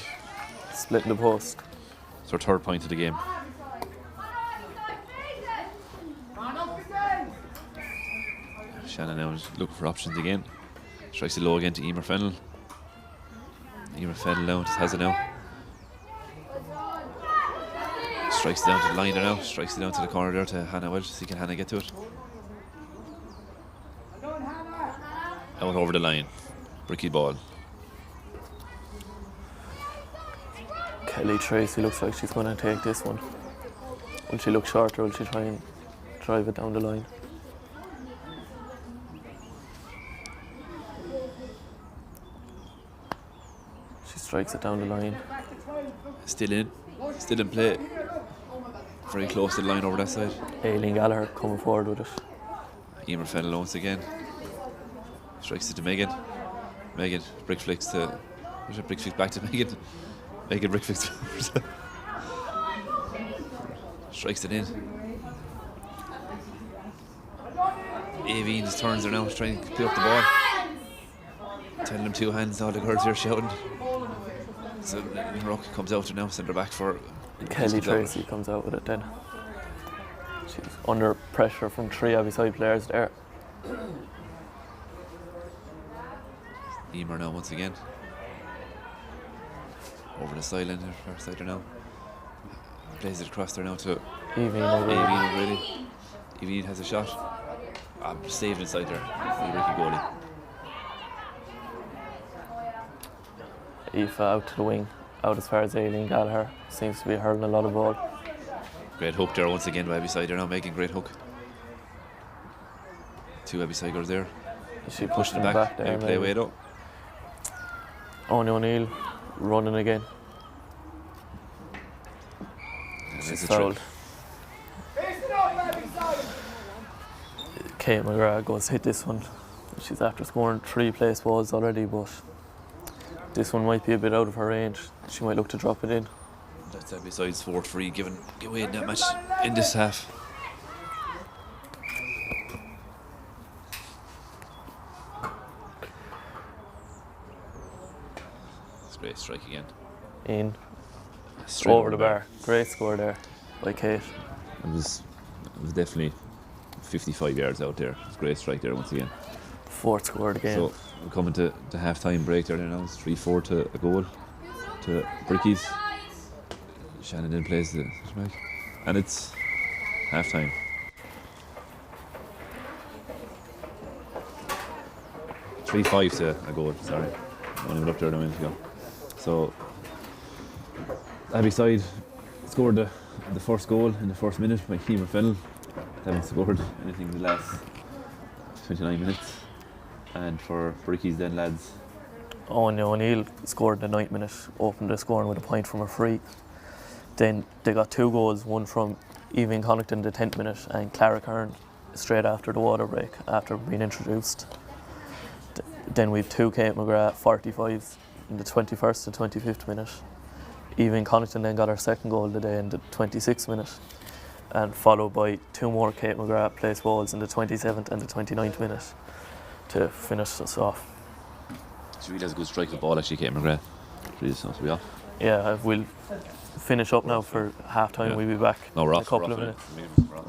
splitting the post. It's her third point of the game. Shannon now is looking for options again. Strikes it low again to Emer Fennell. Emer Fennell now just has it now. Strikes it down to the line there now. Strikes it down to the corner there to Hannah Welch. See can Hannah get to it. Out over the line. Brickey ball. Kelly Tracy looks like she's going to take this one. Will she look shorter? Will she try and drive it down the line? She strikes it down the line. Still in play. Very close to the line over that side. Aileen Gallagher coming forward with it. Emer Fennell once again. Strikes it to Megan. Megan, brick flicks to... Brick flicks back to Megan. Megan brick flicks. Strikes it in. Aveen just turns her now, trying to pick up the ball. Telling them two hands, all the girls here shouting. So Rock comes out there now, send her back for... Kelly Tracy comes out with it then. She's under pressure from three Abbeyside players there. Emer now once again. Over the sideline, far side there now. Plays it across there now to Evie O'Grady. Evie has a shot. Saved inside there. Brickey goalie. Aoife out to the wing, out as far as Aileen Gallagher. Seems to be hurling a lot of ball. Great hook there once again by Abbeyside there now, making great hook. Two Abbeyside girls there. She pushed them back there. Maybe play away though. Owen O'Neill running again. She's fouled. Kate McGrath goes to hit this one. She's after scoring 3 place balls already, but this one might be a bit out of her range. She might look to drop it in. That's Abbeyside's 4-3 given away in that match in this half. It's a great strike again. In. Straight Over the bar. Great score there by Kate. It was definitely 55 yards out there. It's a great strike there once again. Fourth score of the game. So we're coming to the half-time break there now. It's 3-4 to a goal to Brickey's. Shannon then plays the back. And it's half-time. (3-5) to a goal, sorry. Only went up there a minute ago. So Abbeyside scored the first goal in the first minute by Emer Fennell. They haven't scored anything in the last 29 minutes. And for Brickey's then lads, Owen O'Neill scored in the 9th minute, opened the scoring with a point from a free. Then they got 2 goals, one from Evie Connaughton in the 10th minute and Clara Kern straight after the water break, after being introduced. Then we had 2 Kate McGrath 45s in the 21st and 25th minute. Evie Connaughton then got her second goal of the day in the 26th minute, and followed by 2 more Kate McGrath place balls in the 27th and the 29th minute to finish us off. she really has a good strike of the ball actually, Kate McGrath. Really sounds to be off. Yeah, we'll finish up now for half time. Yeah. We'll be back No, we're in off. a couple We're of off minutes. We're off.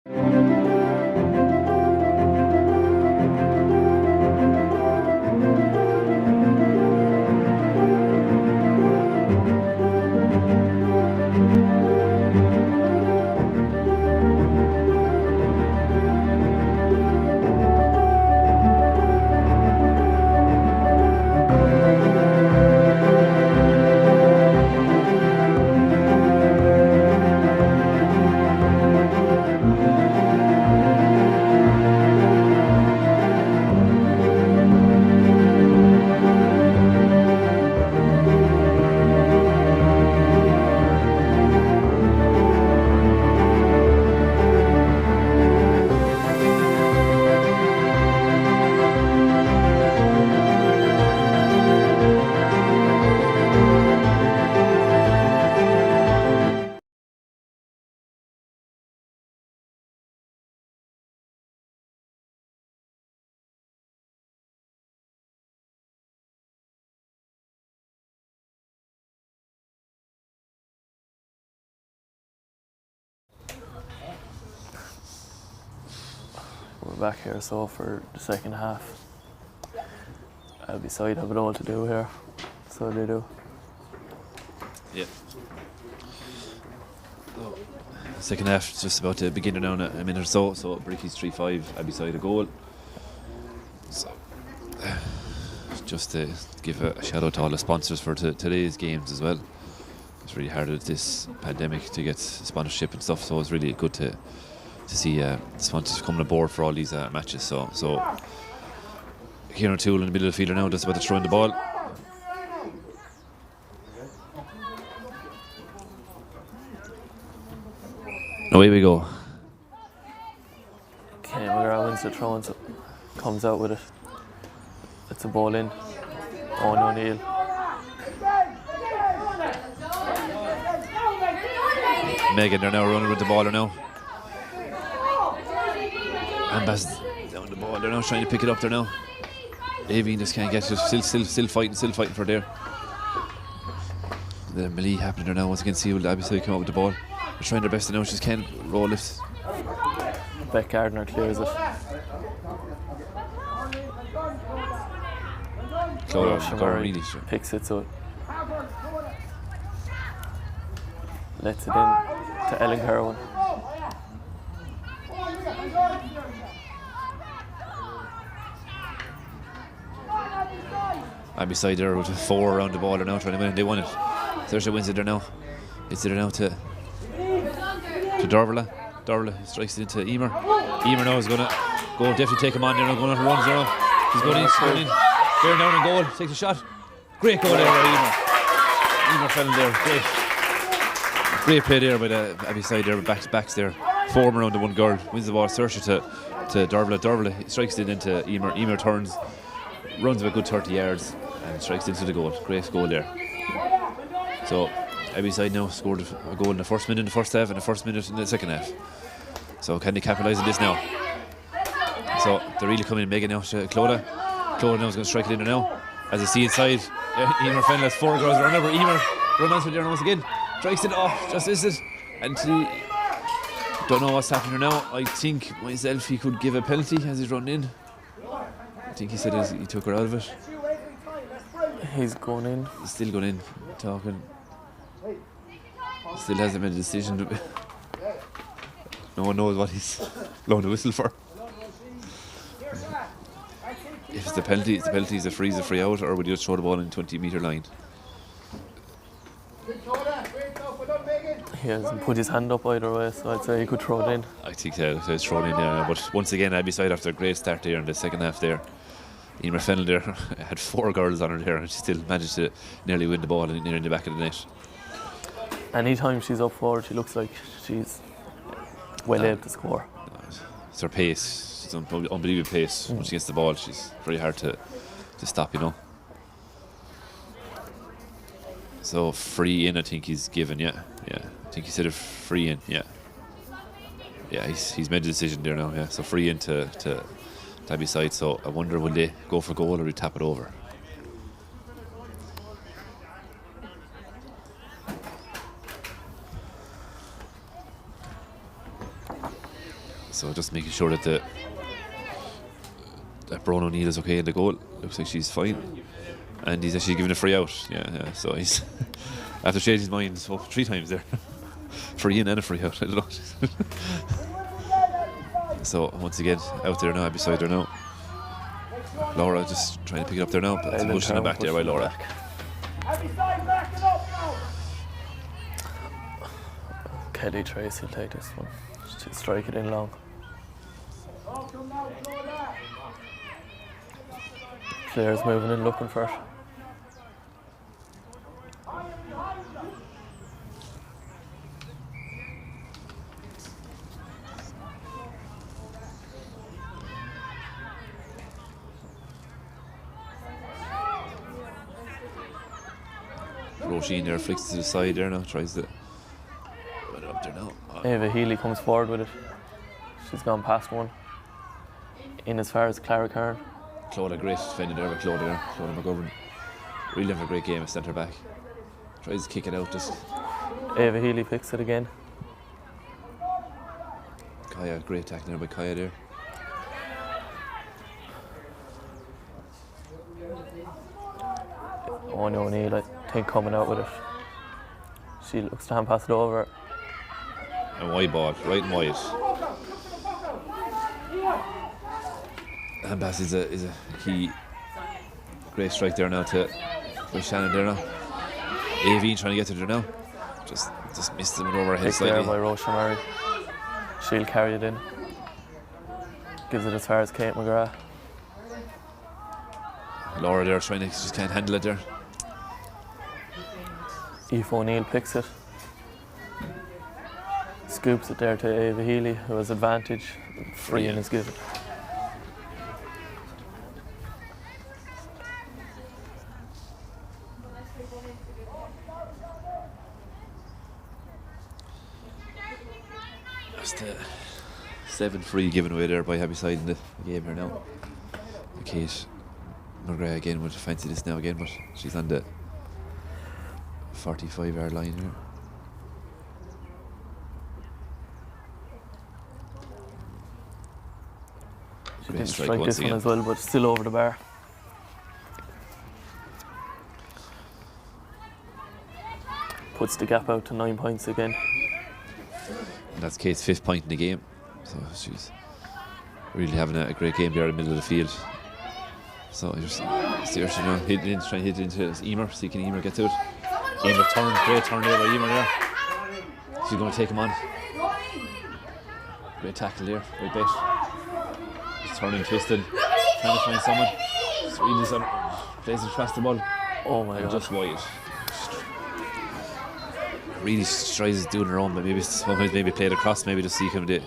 We're back here so for the second half. Abbeyside have it all to do here, so they do. Yeah. So, second half is just about to begin now in a minute or so. So Brickey's 3-5, Abbeyside a goal. So just to give a shout out to all the sponsors for today's games as well. It's really hard with this pandemic to get sponsorship and stuff, so it's really good to see the sponsors coming aboard for all these matches. So Kieran O'Toole in the middle of the field now, just about to throw in the ball. Away we go. Kenny McGrath wins the throw and comes out with it. It's a ball in. Owen O'Neill. Megan, they're now running with the ball now. And Baz down the ball, they're now trying to pick it up there now. Avine just can't get it, still fighting for there. The melee happening there now. Once again, see Abbeyside come out with the ball. They're trying their best to now, just can't roll lifts. Beck Gardner clears it. Claude really sure. Picks it, so lets it in to Ellen Kerwin. Abbeyside there with 4 around the ball, they're now trying to win it. They won it. Saoirse wins it there now. It's there now to Dorvala. Dorvala strikes it into Emer. Emer now is going to go definitely take him on there now, going on to runs there now. He's going in. Bearing down in goal, takes a shot. Great goal there by Emer. Emer fell in there. Great play there by the Abbeyside there with backs there. 4 around the one girl. Wins the ball. Saoirse to Dorvala. Dorvala strikes it into Emer. Emer turns, runs about a good 30 yards and strikes into the goal. Great goal there. So Abbeyside now scored a goal in the first minute in the first half and the first minute in the second half. So can they capitalise on this now? So they're really coming in Megan now to Clodagh. Clodagh now is going to strike it in there now. As you see inside, Emer Fennell has 4 girls around over. Emer runs with there once again. Strikes it off, just missed it. And don't know what's happening now. I think myself he could give a penalty as he's run in. I think he said he took her out of it. He's going in. He's still going in, talking. Still hasn't made a decision. No one knows what he's blowing the whistle for. If it's the penalty, it's a free out, or would you just throw the ball in 20-metre line? He hasn't put his hand up either way, so I'd say he could throw it in. I think it's thrown in there. But once again, Abbeyside after a great start there in the second half there. Emer Fennell there had 4 girls on her there and she still managed to nearly win the ball near in the back of the net. Anytime she's up forward, she looks like she's well able to score. It's her pace. It's unbelievable pace. Once she gets the ball, she's very hard to stop, you know. So free in, I think he's given, yeah. I think he said a free in, yeah. Yeah, he's made the decision there now, yeah. So free in to Abbeyside. So I wonder will they go for goal or will they tap it over? So just making sure that that Bron O'Neill is okay in the goal. Looks like she's fine. And he's actually given a free out. Yeah. So he's after changing his mind 3 times there. Free in and a free out. I don't know. So once again, out there now, Abbeyside there now. Laura just trying to pick it up there now, but pushing it back there by Laura. Kelly Tracy will take this one. She'll strike it in long. Players moving in looking for it. Roisin there flicks to the side there now, tries to put it up there now. Ava Healy comes forward with it. She's gone past one. In as far as Clara Kern. Clodagh, great defending there by Clodagh McGovern. Really having a great game at centre back. Tries to kick it out just. Ava Healy picks it again. Kaya, great tackle there by Kaya there. Owen O'Neill, I think, coming out with it. She looks to hand pass it over. A wide ball, right and wide. Hand pass is a key. Great strike there now by Shannon there now. Aveen trying to get to there now. Just missed him over her head Picked there slightly. by Roisin Murray. She'll carry it in. Gives it as far as Kate McGrath. Laura there trying to just can't handle it there. Aoife O'Neill picks it. Scoops it there to Ava Healy, who has advantage. Free in is given. That's the 7 free given away there by Abbeyside in the game here now. Kate McGrath again would fancy this now again, but she's on the 45-yard line here. She didn't strike this one as well, but still over the bar. Puts the gap out to 9 points again. And that's Kate's 5th point in the game. So she's really having a great game there in the middle of the field. So you're seriously now trying to hit it into Emer, see can Emer get to it. Emer turn, great turn there by Emer there. She's going to take him on. Great tackle there, great bet. Just turning, twisting, trying to find someone. Sweden on, plays it across the ball. Oh my god. Just wide. Really tries doing her own, but maybe play it across, maybe just see can they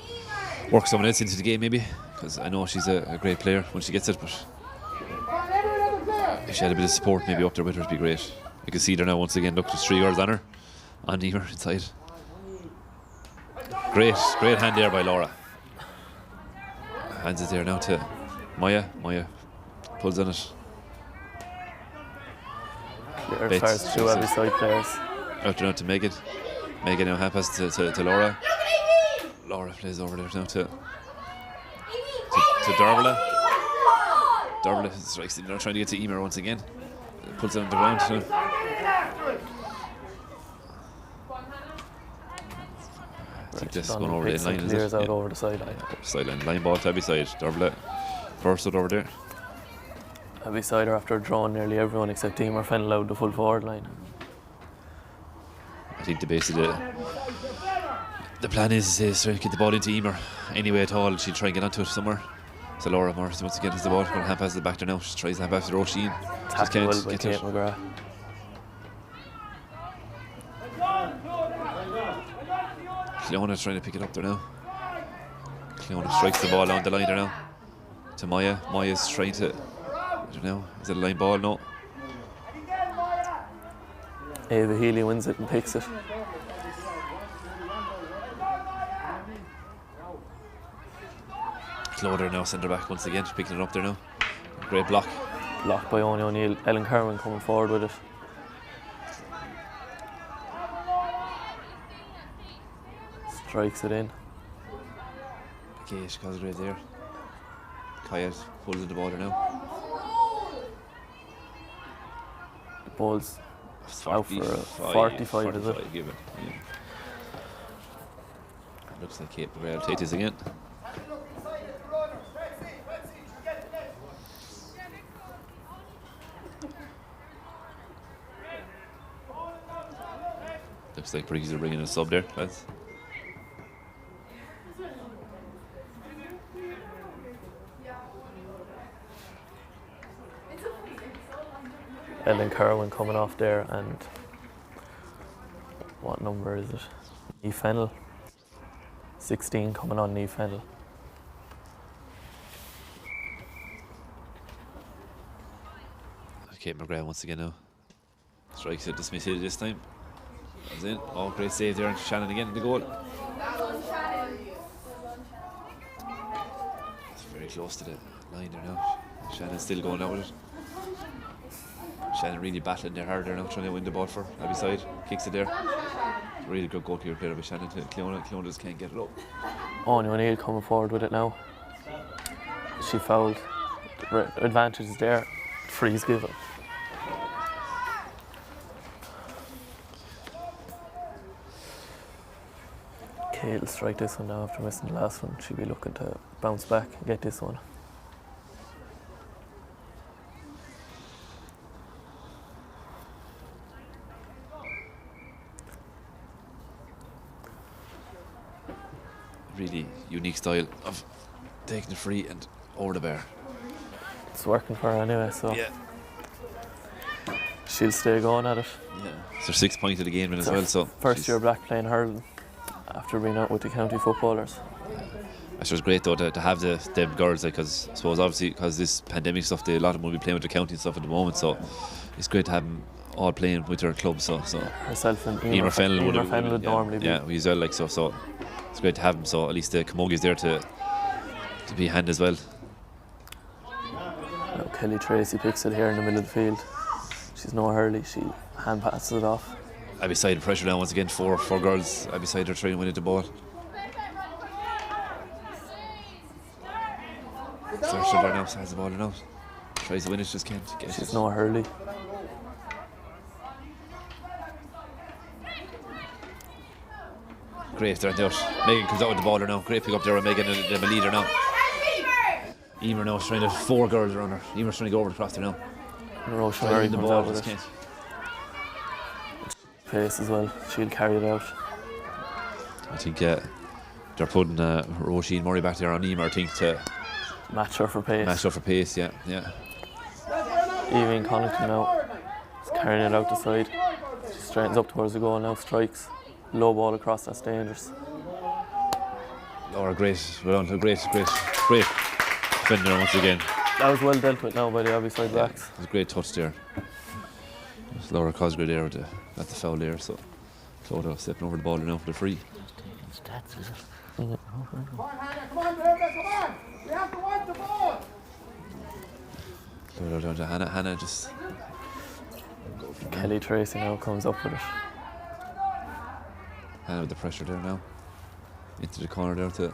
work someone else into the game maybe. Because I know she's a great player when she gets it, but if she had a bit of support maybe up there with her, it'd be great. You can see there now once again, look, there's 3 girls on her. On Emer inside. Great hand there by Laura. Hands it there now to Maya. Maya pulls on it. Clear as far as 2 Abbeyside players. Out there now to Megan. Megan now hand pass to Laura. Laura plays over there now to Darvla. Darvla strikes it now, trying to get to Emer once again. Puts it on the ground. I think this is going over the line, is clears it? out over the sideline. Sideline, line ball to Abbeyside. Darvla first out over there. Abbeyside are after drawing nearly everyone except Emer Fennell out the full forward line. I think basically the plan is to get the ball into Emer anyway at all. She'll try and get onto it somewhere. So Laura Morrison once again has the ball. Going to hand pass it back there now. She tries to hand pass to Roisin. Just can't well by get to Kate it. McGrath. Cleona's trying to pick it up there now. Cleona strikes the ball down the line there now to Maya. Maya's trying to, I don't know, is it a line ball? No. Ava Healy wins it and picks it. Clodagh now centre back once again, picking it up there now. Great block. Blocked by Owen O'Neill. Ellen Kerwin coming forward with it. Strikes it in. Kate Cosgrave there. Kaya pulls in the ball now. The ball's It's out for a 45, is it? Given. Yeah. Looks like Kate McGrath will take this again. Looks like Brickey's are bringing in a sub there, lads. Ellen Kerwin coming off there, and what number is it? Niamh Fennell. 16 coming on Niamh Fennell. Kate McGrath once again now. Strikes it, dismiss it this time. Comes in. Oh, great save there, and Shannon again in the goal. It's very close to the line there now. Shannon's still going out with it. Shannon really battling there hard there now, trying to win the ball for Abbeyside. Kicks it there. Really good goalkeeper player by Shannon. Cleona just can't get it up. Anya O'Neill coming forward with it now. She fouled. The advantage is there. Free's given. Kate will strike this one now after missing the last one. She'll be looking to bounce back and get this one. Really unique style of taking the free and over the bar. It's working for her anyway, so Yeah. she'll stay going at it. Yeah. It's her 6th point of the game as well. So First year black playing hurling after being out with the county footballers. It was great though to have them girls, like, because I suppose obviously because this pandemic stuff, a lot of them will be playing with the county and stuff at the moment. So it's great to have them all playing with their club. So Herself and Emer Fennell would normally be. Yeah, we as well, like so. So it's great to have them. So at least the Camogie's there to be hand as well. Now Kelly Tracy picks it here in the middle of the field. She's no hurley. She hand passes it off. Abbeyside pressure now once again. Four girls. Abbeyside are trying to win it the ball. Saoirse there now has the ball now. Tries to win it, just can't get it. She's no hurley. Great, they're out. Megan comes out with the ball now. Great pick up there with Megan, the leader now. Emer now is trying to 4 girls around her. Emer's trying to go over the cross there now. And Roisin Trying Murray to win the comes ball, out with just it. can't. Pace as well. She'll carry it out. I think they're putting Roisin Murray back there on Emer, I think, to Match her for pace. match up for pace, yeah. Evie Connaughton now is carrying it out the side. She straightens up towards the goal now, strikes. Low ball across, that's dangerous. Laura, great. Well done, great defender once again. That was well dealt with now by the Abbeyside backs. It was a great touch there. There's Laura Cosgrave there at the foul there, so Clodagh stepping over the ball now for the free. Stats, is it? Come on, Hannah, come on, Dermot, come on! We have to want the ball! Clodagh down to Hannah. Hannah just Kelly Tracy now comes up with it. Hannah with the pressure there now. Into the corner there to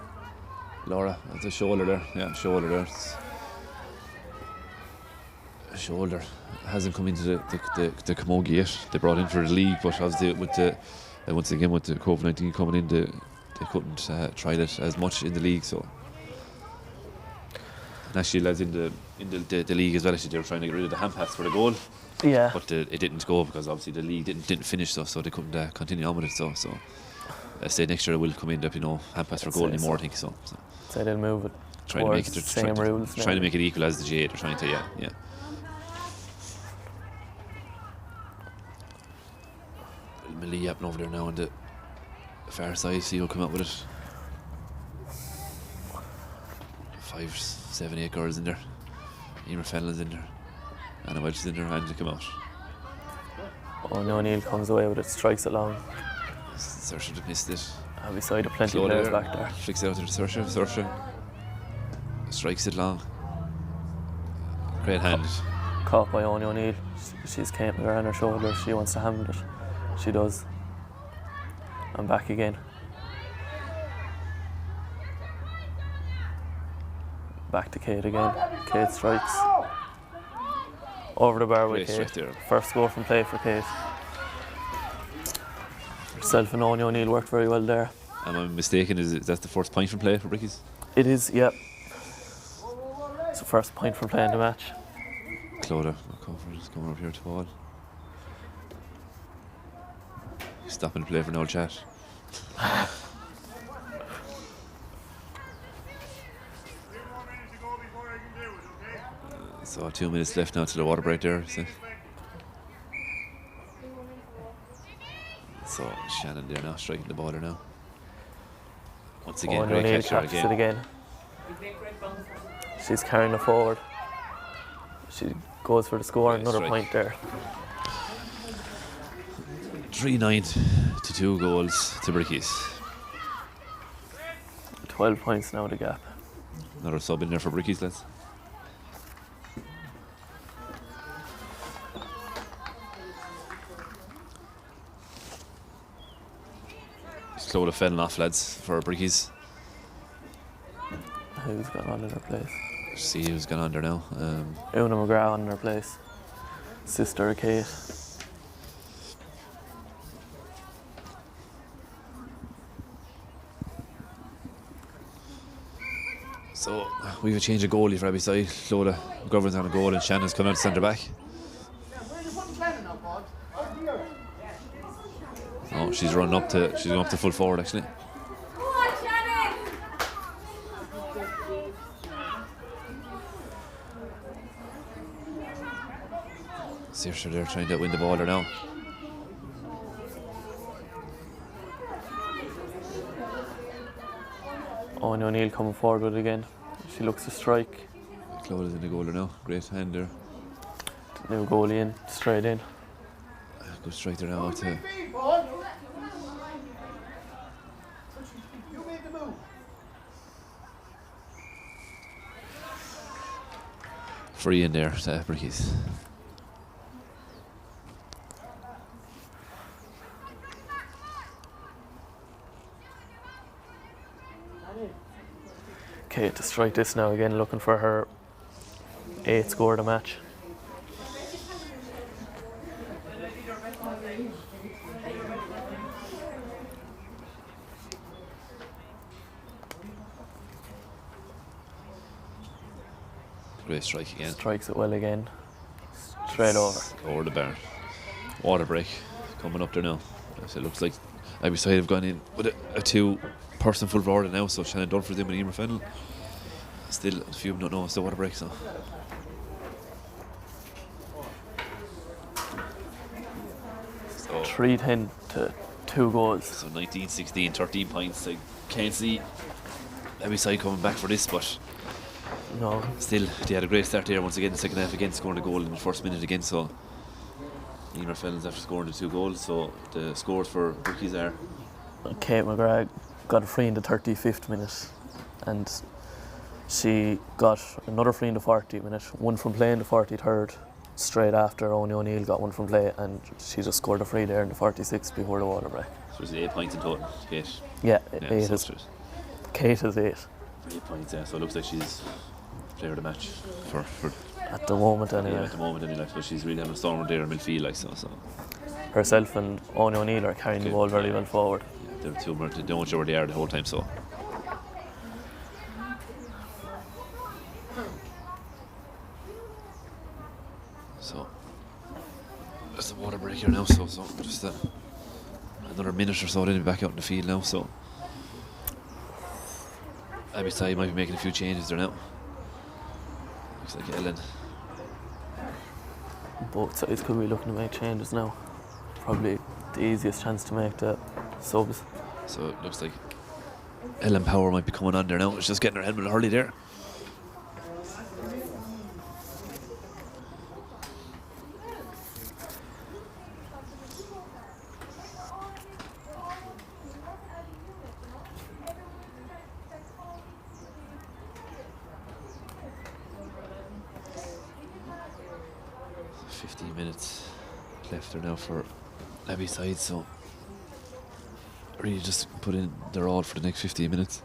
Laura. At the shoulder there. Yeah, shoulder there. Shoulder hasn't come into the Camogie yet. They brought in for the league, but obviously with the once again with the COVID-19 coming in, they couldn't try it as much in the league. So, and actually, lads in the league as well, actually, they were trying to get rid of the hand pass for the goal, Yeah. but it didn't go because obviously the league didn't finish, so they couldn't continue on with it. So I say next year it will come in up, hand pass for I'd goal say anymore. so. I think so. So they'll move it Trying to make it towards the same rules. trying to make it equal as the GA. They're trying to, yeah. Millie up over there now on the far side. See who'll come up with it. 5, 7, 8 girls in there. Emer Fennell's in there. Anna Welch is in there, and they come out. O'Neill comes away with it, strikes it long. Saoirse have missed it. Abbeyside have plenty of Slow players there. back there. Flicks it out to Saoirse. Strikes it long. Great hand. Caught by O'Neill. She's came with her on her shoulder. She wants to handle it. She does. And back again. Back to Kate again. Kate strikes. Over the bar with Great Kate. strike there. First score from play for Kate. Herself and Owen O'Neill worked very well there. Am I mistaken? Is that the first point from play for Brickey's? It is, yep. It's the first point from play in the match. Clodagh is coming up here to ball. Stopping the play for an old chat. So 2 minutes left now to the water break there. So Shannon there now, striking the ball there now. Once again, great O'Neill catch there catches it again. She's carrying it forward. She goes for the score, Great another strike. point there. 3-9 to 2 goals to Brickey's. 12 points now the gap. Another sub in there for Brickey's, lads. Clodagh fell off, lads, for Brickey's. Who's gone on in her place? See who's gone on there now. Una McGrath on her place. Sister of Kate. So we have a change of goalie for Abbeyside. Clodagh McGovern's on a goal and Shannon's coming out to centre back. Where are you putting Shannon now, Bob? Out here. Oh, she's going up to full forward actually. Go on, Shannon! Saoirse there trying to win the ball there now. Owen O'Neill coming forward with it again. She looks to strike. Clodagh's in the goal there now. Great hand there. New goalie in, straight in. Good strike there now out to Feed, Paul. You made the move. free in there to Brickey's. Kate to strike this now again, looking for her 8th score of the match. Great strike again. Strikes it well again. Straight over. Over the bar. Water break coming up there now. So it looks like Abbeyside have gone in with a 2-person full forward now, so Shannon Dunford's in with the Emer final. Still, a few of them don't know it's the water break, so. So 3-10 to 2 goals. So 19-16, 13 points. I can't see Abbeyside coming back for this, but No, still, they had a great start there once again. The second half again, scoring a goal in the first minute again. So Emer Fellens after scoring the 2 goals. So the scores for Brickey's are Kate McGrath got a free in the 35th minute, and she got another free in the 40th minute, one from play in the 43rd, straight after Owen O'Neill got one from play, and she just scored a free there in the 46th before the water break. so it's 8 points in total. 8. Yeah, Yeah, 8 so is, it's Kate is 8 8 points, yeah. So it looks like she's player of the match for at the moment yeah, anyway. at the moment anyway. So she's really having a storm there in midfield, like so. Herself and Owen O'Neill are carrying the Good, ball very yeah. well forward. They're two more. They don't know where they are the whole time. So there's the water break here now. So just another minute or so, they'll be back out in the field now. So Abbeyside might be making a few changes there now. Looks like Ellen. Both sides could be looking to make changes now. Probably the easiest chance to make the subs. So it looks like Ellen Power might be coming on there now. She's just getting her head with Hurley there. Minutes left there now for Abbeyside, so really just put in their all for the next 15 minutes.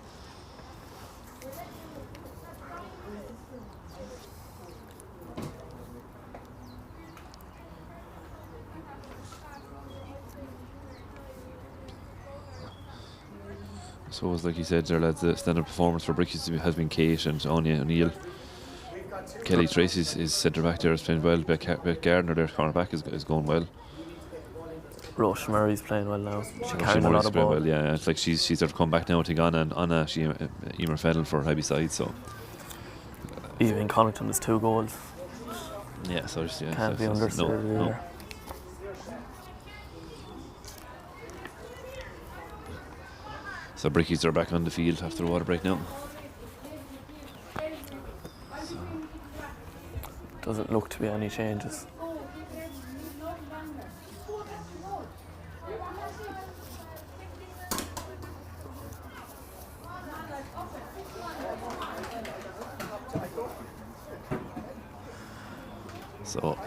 So as like you said there, lads, the standard performance for Brickey has been Kate and Anya O'Neill. Kelly Tracy's centre back there is playing well. Beck Gardner, their corner back, is going well. Roche Murray's playing well now. She Roisin carrying a lot Murray's of playing ball. well, yeah. It's like she's sort of come back now. I think Anna she Emer Fennell for Abbeyside, so Even Connaughton has 2 goals. yeah. So it's, yeah, Can't be understated either. So Brickies are back on the field after the water break now. Doesn't look to be any changes. So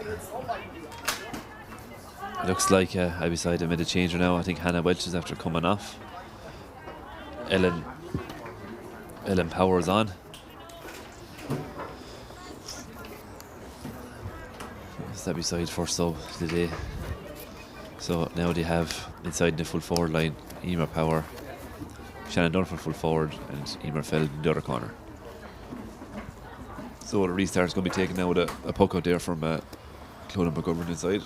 it looks like Abbeyside have made a change now. I think Hannah Welch is after coming off. Ellen Powers on. It's Abbeyside first sub today. So now they have inside the full forward line Emer Power, Shannon Dunn for full forward, and Emer Feld in the other corner. So the restart is going to be taken now with a puck out there from Clodagh McGovern inside.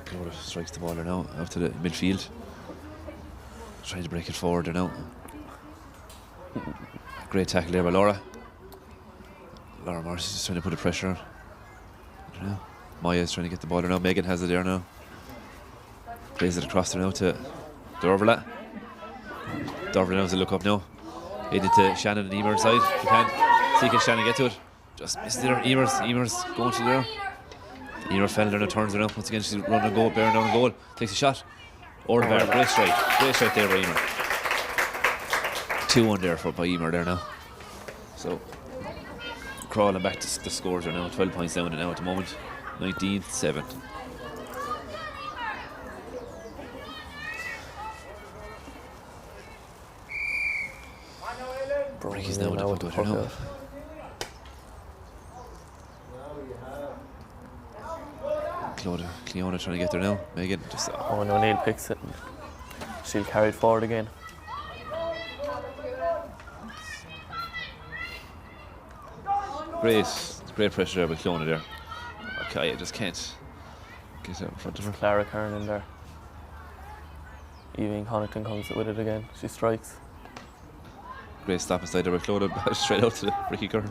Clodagh strikes the ball there now out to the midfield. Trying to break it forward there now. Great tackle there by Laura. Laura Morris is just trying to put the pressure on. I don't know. Maya is trying to get the ball there now. Megan has it there now. Plays it across there now to Dorvala. Dorvala now has a look up now. Head into Shannon and Emer inside. If you can. See, can Shannon get to it? Just missed it there. Emer's going to there. Emer fell there and turns around. Once again, she's running a goal, bearing down a goal. Takes a shot. Or the bar. Great strike. Great strike there by Emer. 2-1 there by Emer there now. So, crawling back to the scores are now 12 points down now at the moment. 19-7. Brickey's now with the puck out now. Cleona trying to get there now. Megan just. Owen O'Neill picks it and she'll carry it forward again. Great pressure there by Cleona there. Okay, I just can't get out in front of her. Clara Kern in there. Evie Connaughton comes with it again. She strikes. Great stop inside there by Cleona, straight out to the Brickey girl.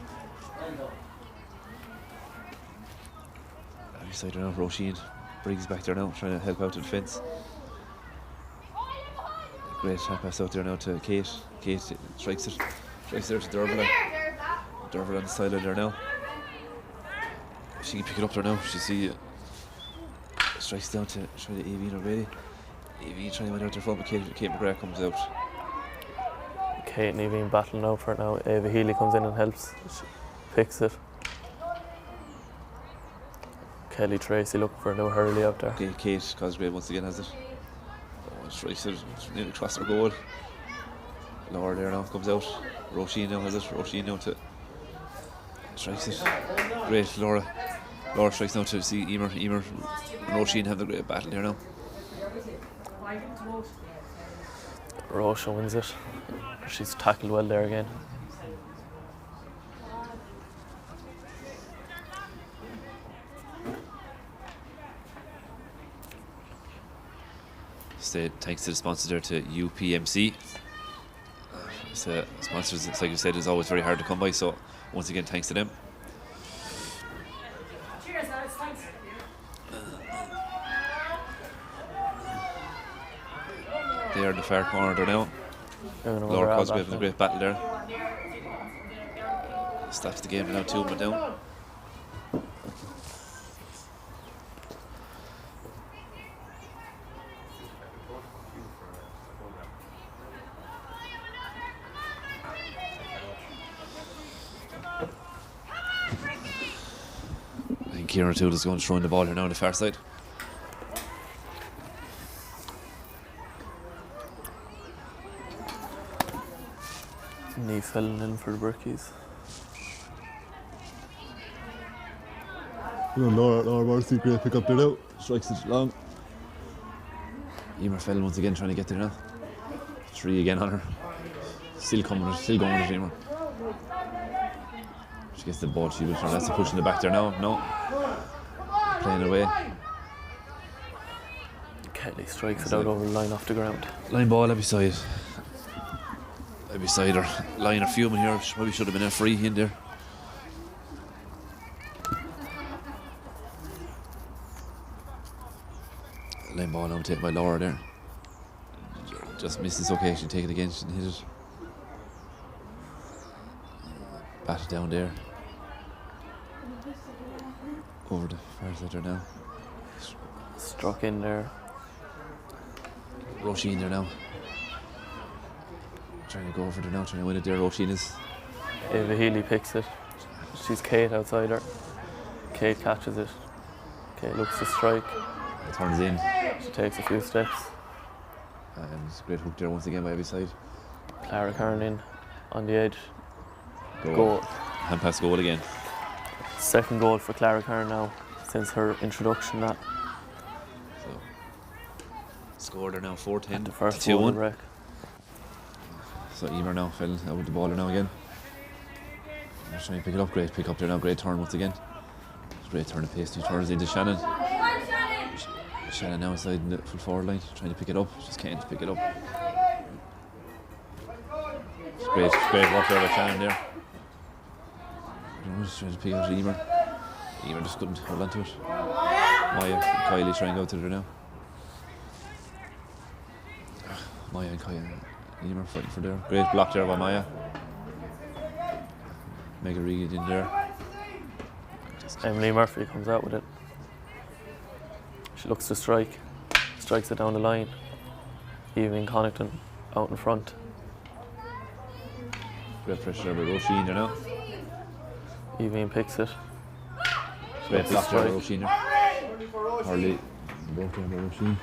Side there now, Roisin Briggs back there now, trying to help out the defence. Great pass out there now to Kate. Kate strikes it. Strikes there to Dervala. Dervala on the sideline there now. She can pick it up there now. She see strikes down to try to Evie already. Evie trying to win out there front, but Kate McGrath comes out. Kate and Evie battling out for it now. Ava Healy comes in and helps. She picks it. Kelly Tracy looking for a new Hurley out there. Okay, Kate Cosgrave once again has it. Oh, strikes it nearly across her goal. Laura there now comes out. Roisin now has it. Roisin now to strikes it. Great, Laura. Laura strikes now to see Emer and Roisin have the great battle there now. Roche wins it. She's tackled well there again. Thanks to the sponsor there, to UPMC. Sponsors, like you said, is always very hard to come by, so once again thanks to them. Cheers, lads. Thanks. They are in the far corner there now. Laura Cosgrave having a great battle there. Stops the game now, 2-1 down. Kieran O'Toole is going to throw in the ball here now on the far side. Knee filling in for the Brickies. Laura Morrissey, great pick up there now. Strikes it long. Emer fell once again trying to get there now. 3 again on her. Still going with Emer. She gets the ball, she will try. That's the push in the back there now. No. Playing away. Kelly strikes it out over the line off the ground. Line ball, Abbeyside. Abbeyside are lying a fuming here. Maybe should have been a free in there. Line ball now taken by Laura there. Just missed this occasion, take it again, she didn't hit it. Batted down there. Over the far side there now. Struck in there. Roisin there now. Trying to go over there now, trying to win it there. Roisin is. Ava Healy picks it. She's Kate outside her. Kate catches it. Kate looks to strike. Turns in. She takes a few steps. And great hook there once again by Abbeyside. Clara Kern in on the edge. Goal. Hand pass goal again. Second goal for Clara Kern now since her introduction. That so scored her now 4-10. the first 2-1. wreck. So Emer now fell out with the ball now again. They're trying to pick it up. Great pick up there now. Great turn once again. Great turn of pace. 2 turns into Shannon. Shannon now inside in the full forward line, trying to pick it up. Just can't pick it up. It's great work there by Shannon there. Just trying to pick out Emer. Emer just couldn't hold on to it. Maya and Kylie trying to go to there now. Maya and Kylie. Emer fighting for there. Great block there by Maya. Mega Reed in there. Emily Murphy comes out with it. She looks to strike. Strikes it down the line. Evelyn Connaughton out in front. Great pressure by Roisin there now. Evelyn picks it. Great block there by Roisin there. Harley. Both there by Roisin.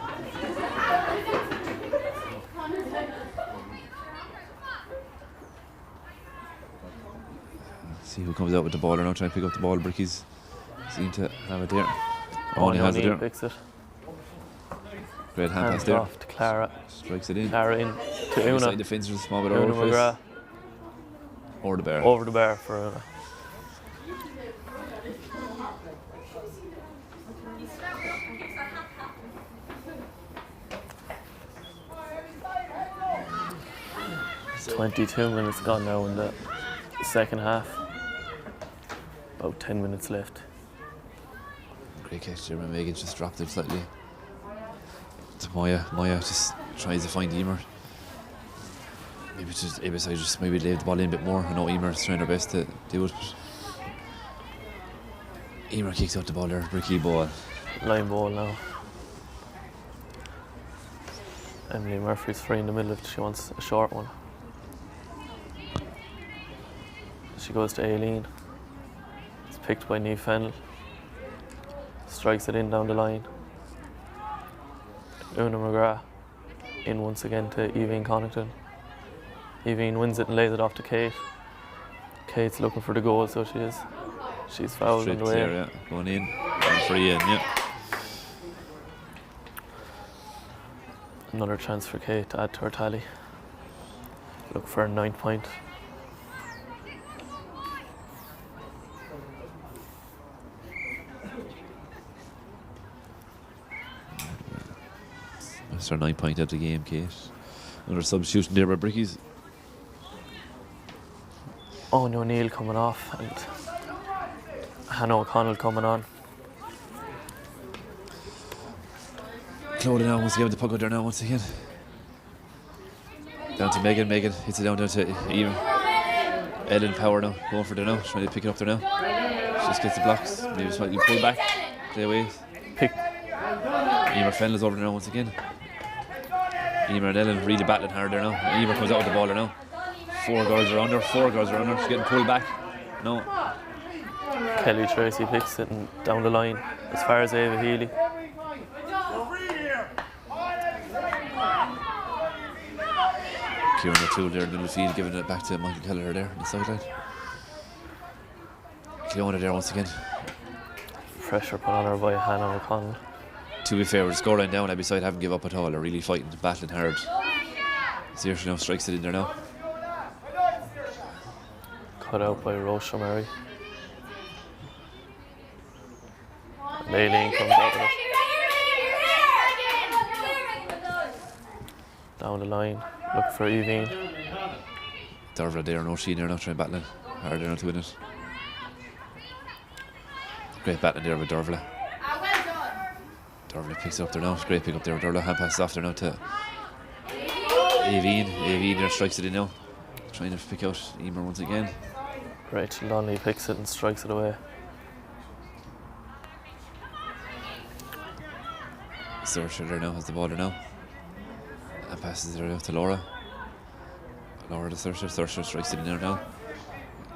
See who comes out with the ball now, trying to pick up the ball. Brickey's seem to have it there. Only has it there. Picks it. Great hand pass Hands there. off to Clara. Strikes it in. Clara in to Una. Inside the fence, just a small bit Una over the place. McGrath. Over the bar. Over the bar for Una. It's 22 minutes gone now in the second half. About 10 minutes left. Great catch there, Megan just dropped it slightly. To Maya. Maya just tries to find Emer. Maybe just Abbeyside just maybe lay the ball in a bit more. I know Emer's trying her best to do it, but Emer kicks out the ball there. Brickey ball. Line ball now. Emily Murphy's free in the middle if she wants a short one. She goes to Aileen. It's picked by Niamh Fennell. Strikes it in down the line. Una McGrath in once again to Evelyn Connaughton. Evelyn wins it and lays it off to Kate. Kate's looking for the goal, so she is. She's fouled Straight on the way. clear, yeah. Going in. And free in, yeah. Another chance for Kate to add to her tally. Look for a 9th point. That's her 9 point of the game, Kate. Another substitution there by Brickey's. Owen O'Neill coming off and Hannah O'Connell coming on. Claudia now wants to give the puck out there now once again. Down to Megan. Megan hits it down to Emer. Ellen Power now, going for there now, trying to pick it up there now. She just gets the blocks, maybe slightly pull back, play away. Pick. Emer Fennell's over there now once again. Emer and Ellen really battling hard there now. Emer comes out with the ball there now. 4 girls are under, 4 girls are under. She's getting pulled back. No. Kelly Tracy picks it and down the line as far as Ava Healy. Kieran O'Toole there in the middle of the field, giving it back to Michael Kelleher there on the sideline. Cleona there once again. pressure put on her by Hannah O'Connell. To be fair, with the scoreline down, Abbeyside haven't give up at all. They're really fighting, battling hard. Saoirse now strikes it in there now. Cut out by Rocha Murray. And Aileen comes out with it. Down the line, look for Evine. Dervla there, no Sheen there now, trying battling hard there now to win it. Great battling there with Dervla. Dervla picks it up there now. Great pick up there with Dervla. Hand passes off there now to Evine. Evine there strikes it in now. Trying to pick out Emer once again. Rachel Donnelly picks it and strikes it away. Saoirse there now has the ball there now. And passes it out to Laura. Laura to Saoirse. Saoirse strikes it in there now.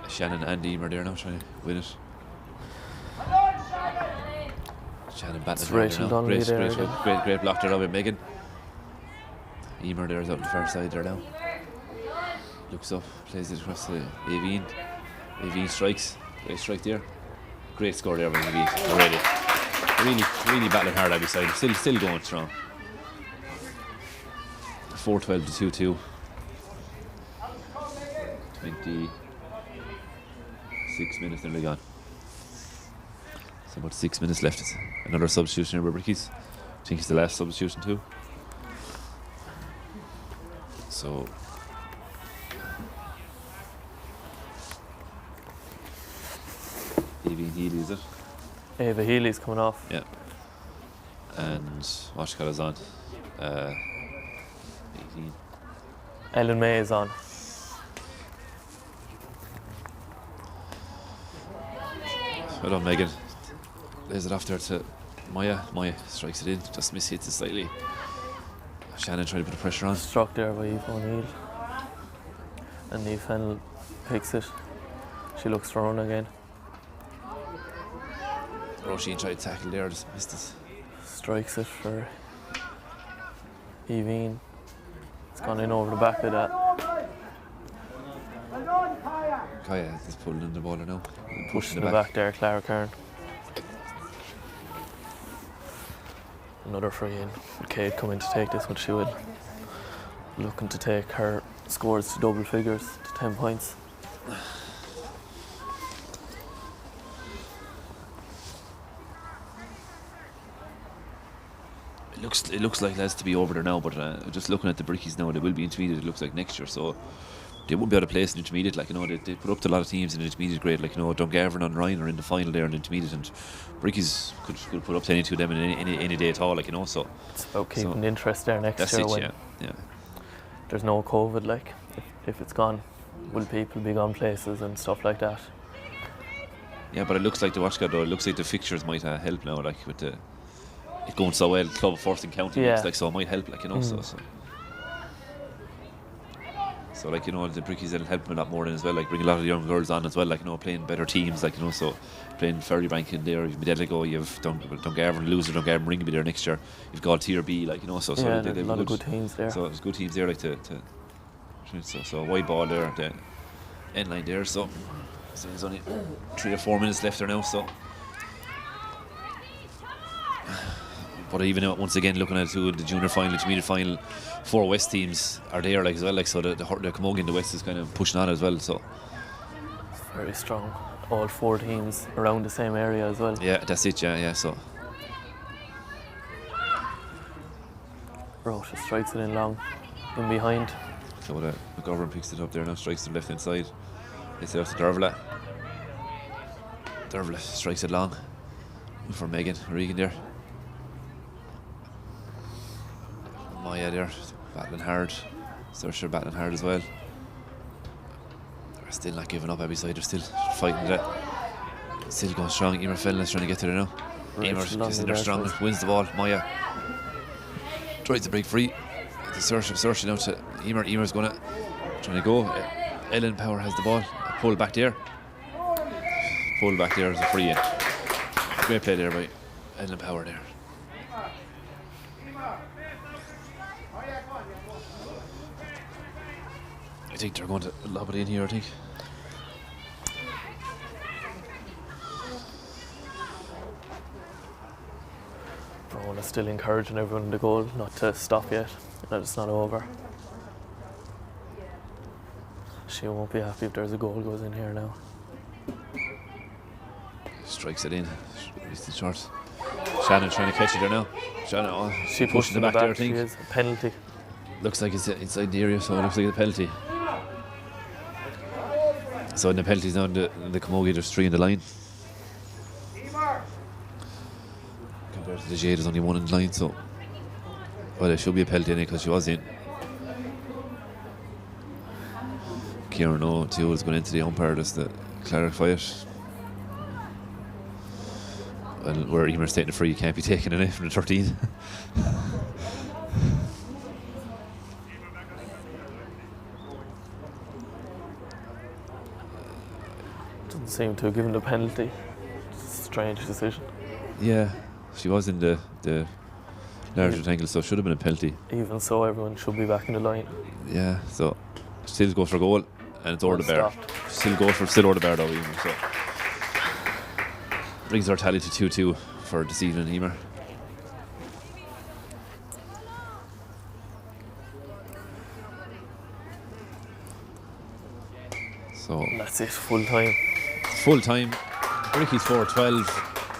Shannon and Emer there now trying to win it. Shannon battling Rachel Donnelly there. Great block there with Megan. Emer there is out on the far side there now. Looks up, plays it across to Evine. Evine strikes. Great strike there. Great score there by Evine already. Really battling hard Abbeyside. Still going strong. 4-12 to 2-2. 26 minutes nearly gone. So about 6 minutes left. Another substitution here by Brickey's. I think it's the last substitution too. So Evie Healy, is it? Ava Healy's coming off. Yeah. And Washcott on. 18. Ellen May is on. Well done, Megan. Lays it off there to Maya. Maya strikes it in, just mishits it slightly. Shannon trying to put the pressure on. Struck there by Eve O'Neill. And Niamh Fennell picks it. She looks to run again. Roisin tried to tackle there, just missed it. Strikes it for Evine. It's gone in over the back of that. Kaya is pulling in the ball now. Pushing the back there, Clara Kern. Another free in. Kate coming to take this one, she will. Looking to take her scores to double figures, to 10 points. It looks like that's to be over there now, but just looking at the Brickies now, they will be intermediate. It looks like next year, so they won't be able to place in intermediate. Like, you know, they put up to a lot of teams in the intermediate grade. Like, you know, Dungarvan and Ryan are in the final there in the intermediate, and Brickies could put up to any two of them in any day at all. Like, you know, so it's about keeping the interest there next year. When there's no COVID. Like, if it's gone, will people be gone places and stuff like that? Yeah, but it looks like the Washcott though. It looks like the fixtures might help now. Like with it going so well, club of first in county, looks like, so it might help, like, you know. So like, you know, the Brickies will help them a lot more than as well, like bring a lot of young girls on as well, like, you know, playing better teams, like, you know, so playing Ferrybank in there, you've Medeligo, you've Dungarvan, loser Dungarvan Ring will be there next year, you've got Tier B, like, you know, so yeah, there's a lot of good teams there. So there's good teams there, like to so wide ball there, the end line there, so there's only 3 or 4 minutes left there now, so. But even once again, looking at the junior final, intermediate final, 4 West teams are there, like, as well, like, so the Camogie in the West is kind of pushing on as well, so. It's very strong. All 4 teams around the same area as well. Yeah, that's it, yeah, so. Rocha strikes it in long, in behind. So McGovern picks it up there now, strikes the left hand side. It's out to Dervla. Dervla strikes it long for Megan Regan there. Maya there, battling hard. Saoirse battling hard as well. They're still not giving up, Abbeyside. They're still fighting it. Still going strong. Emer Fennell's trying to get to there now. Emer's in there strong, wins the ball. Maya tries to break free. Saoirse now to Emer. Emer's trying to go. Ellen Power has the ball. Pull back there. Pull back there as a free in. Great play there by Ellen Power there. I think they're going to lob it in here, I think. Fiona still encouraging everyone in the goal not to stop yet, that it's not over. She won't be happy if there's a goal goes in here now. Strikes it in. It's the short. Shannon trying to catch it there now. Shannon, She pushing the back there, I she think. is. A penalty. Looks like it's inside the area, so it looks like a penalty. So in the penalties now in the Camogie, there's 3 in the line. Compared to the Jade, there's only 1 in the line, so well, there should be a penalty in it because she was in. Kieran O'Toole is going into the umpire just to clarify it. Well, where Emer's taking it free, you can't be taking it in from the 13. Doesn't seem to have given the penalty. It's a strange decision. Yeah, she was in the large rectangle, so it should have been a penalty. Even so, everyone should be back in the line. Yeah, so still go for a goal, and it's over the bar. Stopped. Still over the bar though, Emer. So brings our tally to 2-2 for this evening, Emer. So That's it, full time. full time. Brickey's 4-12,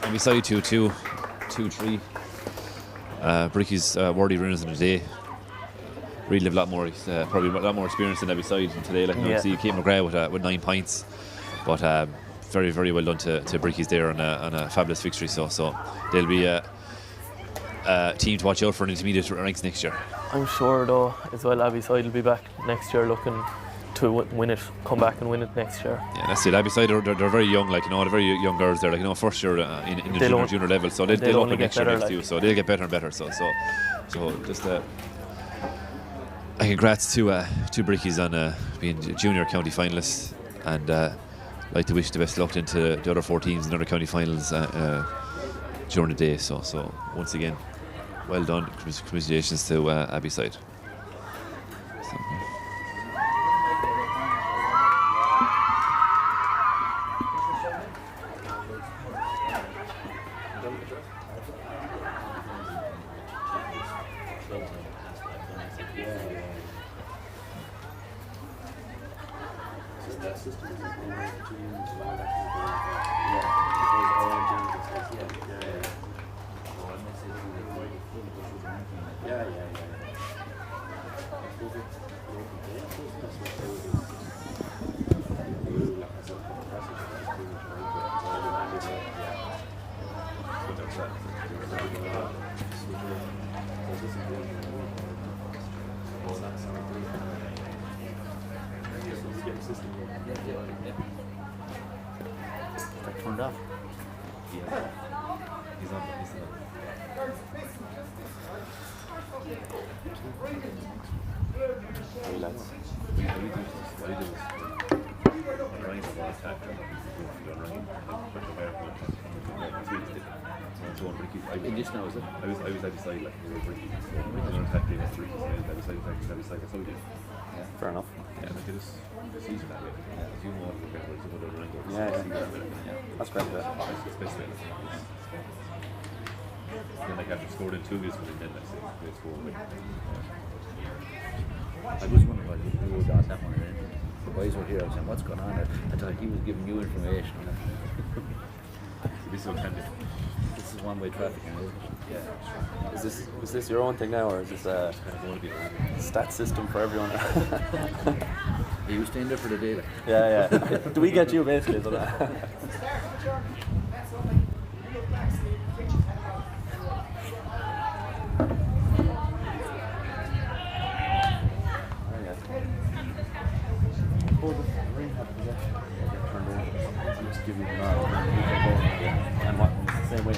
Abbeyside 2-2, 2-3. Brickey's worthy runners in the day. Really have a lot more, probably a lot more experience than Abbeyside today. Like, you know, see Kate McGrath with 9 points, but very, very well done to Brickey's there on a fabulous victory. So they'll be a team to watch out for in intermediate ranks next year. I'm sure though as well Abbeyside will be back next year looking to win it, come back and win it next year. Yeah, that's it. Abbeyside, they're very young, like, you know, they're very young girls. They're, like, you know, first year in the junior level, so they'll open next year next year, so they'll get better and better. So just congrats to Brickey's on being junior county finalists, and like to wish the best luck into the other 4 teams in other county finals during the day. So once again, well done. Congratulations to Abbeyside. So, Turned off. he's on. Hey lads. In this now, is it? I was Abbeyside, like, we were Brickey. So we attacking Brickey, Abbeyside, that's how we did. Yeah, fair enough. Yeah, like, it was easier that way. As you know, the better, it's about around those. Yeah. That's great. It's best way. Then, like, after scored in 2 goals, then like, they scored. I was wondering why you were on that one. The boys were here. I was saying, what's going on there? I thought he was giving you information. It'd be so handy. This is one-way traffic, isn't it? Yeah. Is this your own thing now, or is this a stat system for everyone? Are you staying there for the day? Like? Yeah. Do we get you basically? So that Just give you the nod and what it's the same way.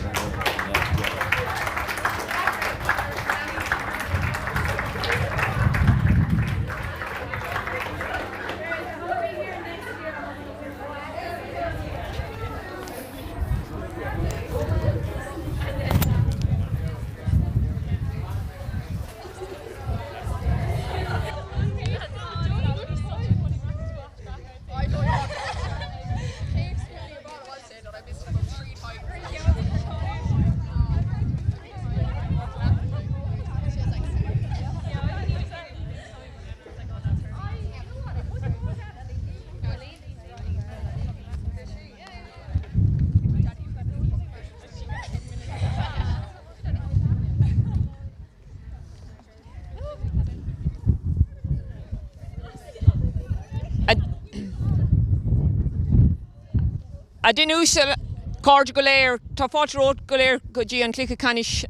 A dinúisiil card go léir, tá fáilte ród go léir go dtí an cliocha canis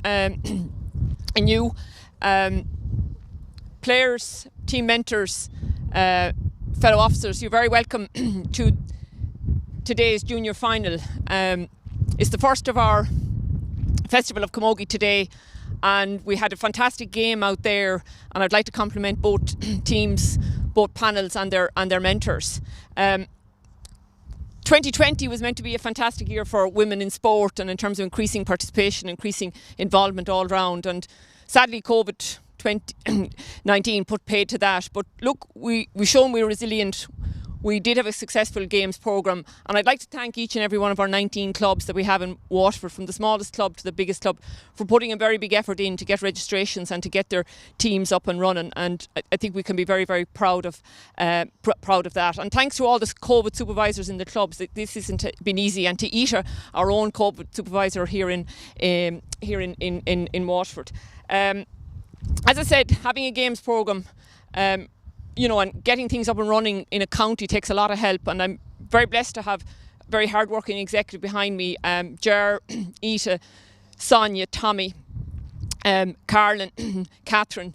aniu. Players, team mentors, fellow officers, you're very welcome to today's junior final. It's the first of our Festival of Camogie today, and we had a fantastic game out there, and I'd like to compliment both teams, both panels and their mentors. 2020 was meant to be a fantastic year for women in sport, and in terms of increasing participation, increasing involvement all round, and sadly COVID-19 put paid to that. But look, we shown we were resilient. We did have a successful games programme, and I'd like to thank each and every one of our 19 clubs that we have in Waterford, from the smallest club to the biggest club, for putting a very big effort in to get registrations and to get their teams up and running. And I think we can be very, very proud of that. And thanks to all the COVID supervisors in the clubs. This hasn't been easy, and to Ita, our own COVID supervisor here in Waterford. As I said, having a games programme, and getting things up and running in a county takes a lot of help, and I'm very blessed to have a very hard-working executive behind me, Ger, Ita, Sonia, Tommy, Carlin, Catherine.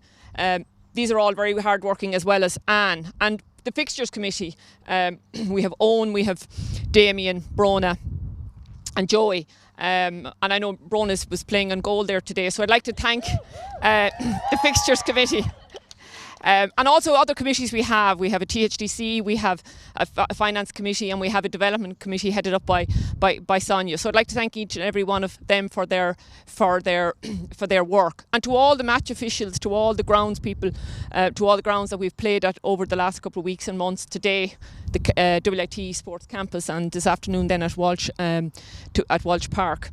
These are all very hard-working, as well as Anne. And the fixtures committee, we have Owen, we have Damien, Brona and Joey. And I know Brona was playing on goal there today, so I'd like to thank the fixtures committee. And also other committees we have. We have a THDC, we have a finance committee, and we have a development committee headed up by Sonia. So I'd like to thank each and every one of them for their work. And to all the match officials, to all the grounds people, to all the grounds that we've played at over the last couple of weeks and months. Today, the WIT Sports Campus, and this afternoon then at Walsh Park.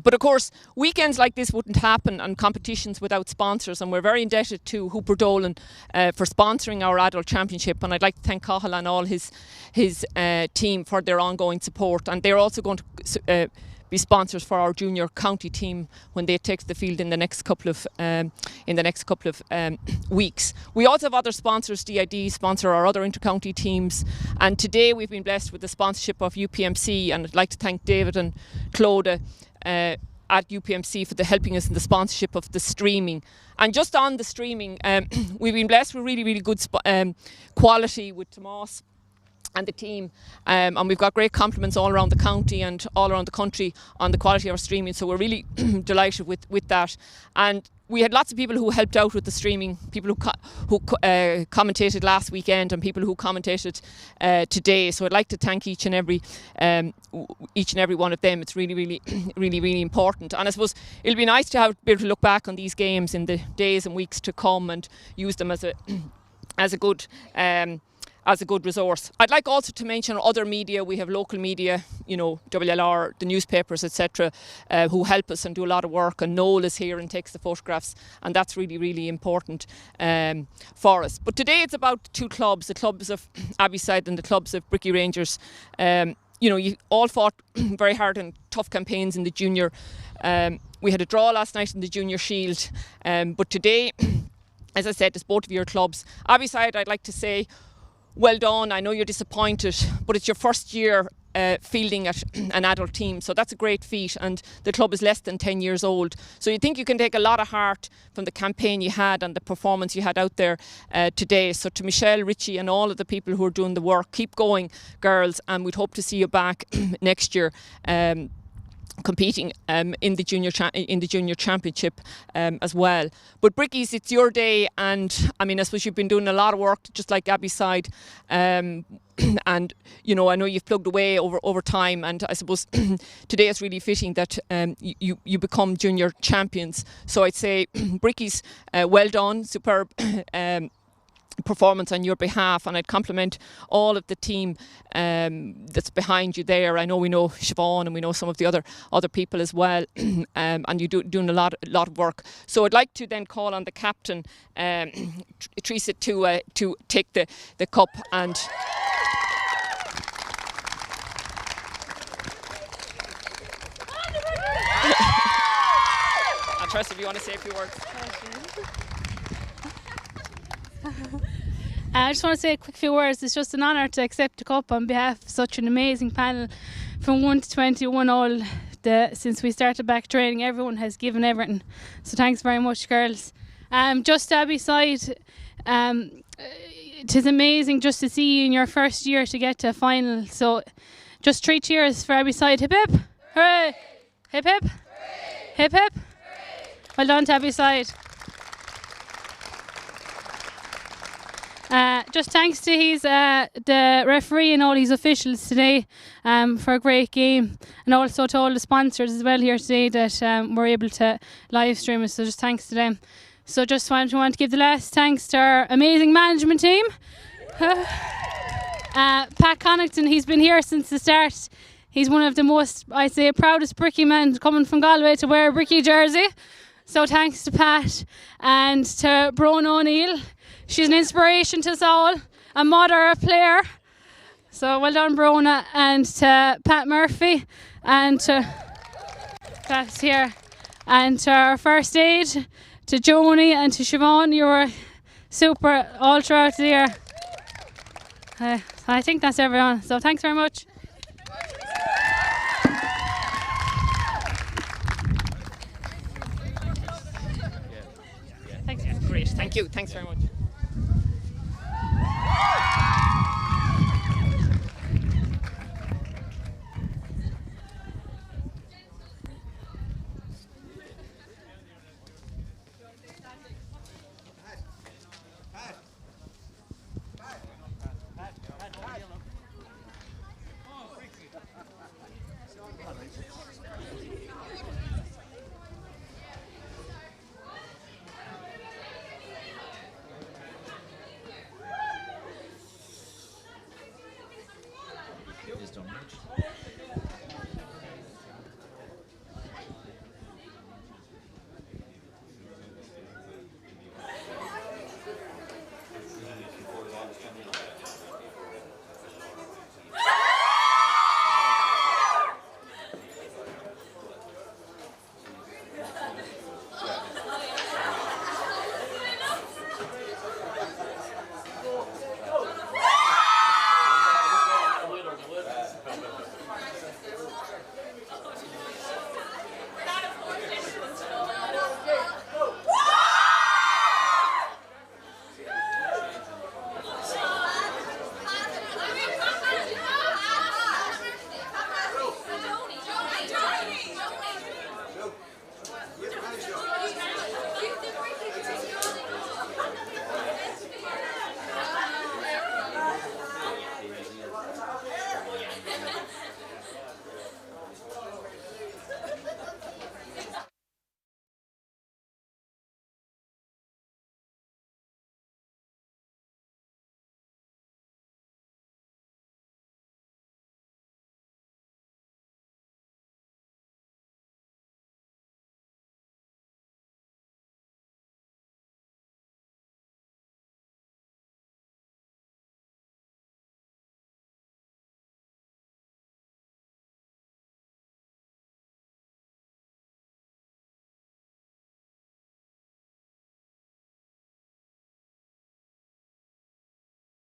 But of course, weekends like this wouldn't happen, and competitions without sponsors, and we're very indebted to Hooper Dolan for sponsoring our adult championship, and I'd like to thank Cahill and all his team for their ongoing support. And they're also going to be sponsors for our junior county team when they take the field in the next couple of weeks. We also have other sponsors. DID sponsor our other intercounty teams, and today we've been blessed with the sponsorship of UPMC, and I'd like to thank David and Claude at UPMC for helping us in the sponsorship of the streaming. And just on the streaming, we've been blessed with really, really good quality with Tomas and the team, and we've got great compliments all around the county and all around the country on the quality of our streaming, so we're really delighted with that. And we had lots of people who helped out with the streaming, people who commentated last weekend, and people who commentated today. So I'd like to thank each and every one of them. It's really, really, really, really important. And I suppose it'll be nice to be able to look back on these games in the days and weeks to come and use them as a good resource. I'd like also to mention other media. We have local media, WLR, the newspapers, etc., who help us and do a lot of work. And Noel is here and takes the photographs, and that's really, really important for us. But today it's about two clubs, the clubs of Abbeyside and the clubs of Brickey Rangers. You all fought very hard and tough campaigns in the junior. We had a draw last night in the Junior Shield, but today, as I said, it's both of your clubs. Abbeyside, I'd like to say, well done. I know you're disappointed, but it's your first year fielding at an adult team, so that's a great feat, and the club is less than 10 years old. So you think you can take a lot of heart from the campaign you had and the performance you had out there today. So to Michelle, Richie and all of the people who are doing the work, keep going, girls, and we'd hope to see you back next year competing in the junior championship as well. But Brickies, it's your day, and I suppose you've been doing a lot of work, just like Abbeyside, and I know you've plugged away over time, and I suppose today is really fitting that you become junior champions. So I'd say Brickies, well done, superb performance on your behalf, and I'd compliment all of the team that's behind you there. We know Siobhan, and we know some of the other people as well, and you're doing a lot of work. So I'd like to then call on the captain, Teresa, to take the cup. And and Teresa, if you want to say a few words. I just want to say a quick few words. It's just an honour to accept the cup on behalf of such an amazing panel from 1 to 21 all since we started back training. Everyone has given everything. So thanks very much, girls. Just Abbeyside, it is amazing just to see you in your first year to get to a final. So just 3 cheers for Abbeyside. Hip hip! Hooray! Hip hip! Hip hip! Well done to Abbeyside. Just thanks to the referee and all his officials today for a great game, and also to all the sponsors as well here today that were able to live stream it, so just thanks to them. So just want to give the last thanks to our amazing management team. Pat Connaughton, he's been here since the start. He's one of the most, I'd say, proudest Brickey men coming from Galway to wear a Brickey jersey. So thanks to Pat and to Bronagh O'Neill. She's an inspiration to us all, a mother, a player. So well done, Bronagh, and to Pat Murphy, and to Pat's here, and to our first aid, to Joni and to Siobhan. You were super all throughout the year. I think that's everyone. So thanks very much. Thanks. Great. Thank you. Thanks very much.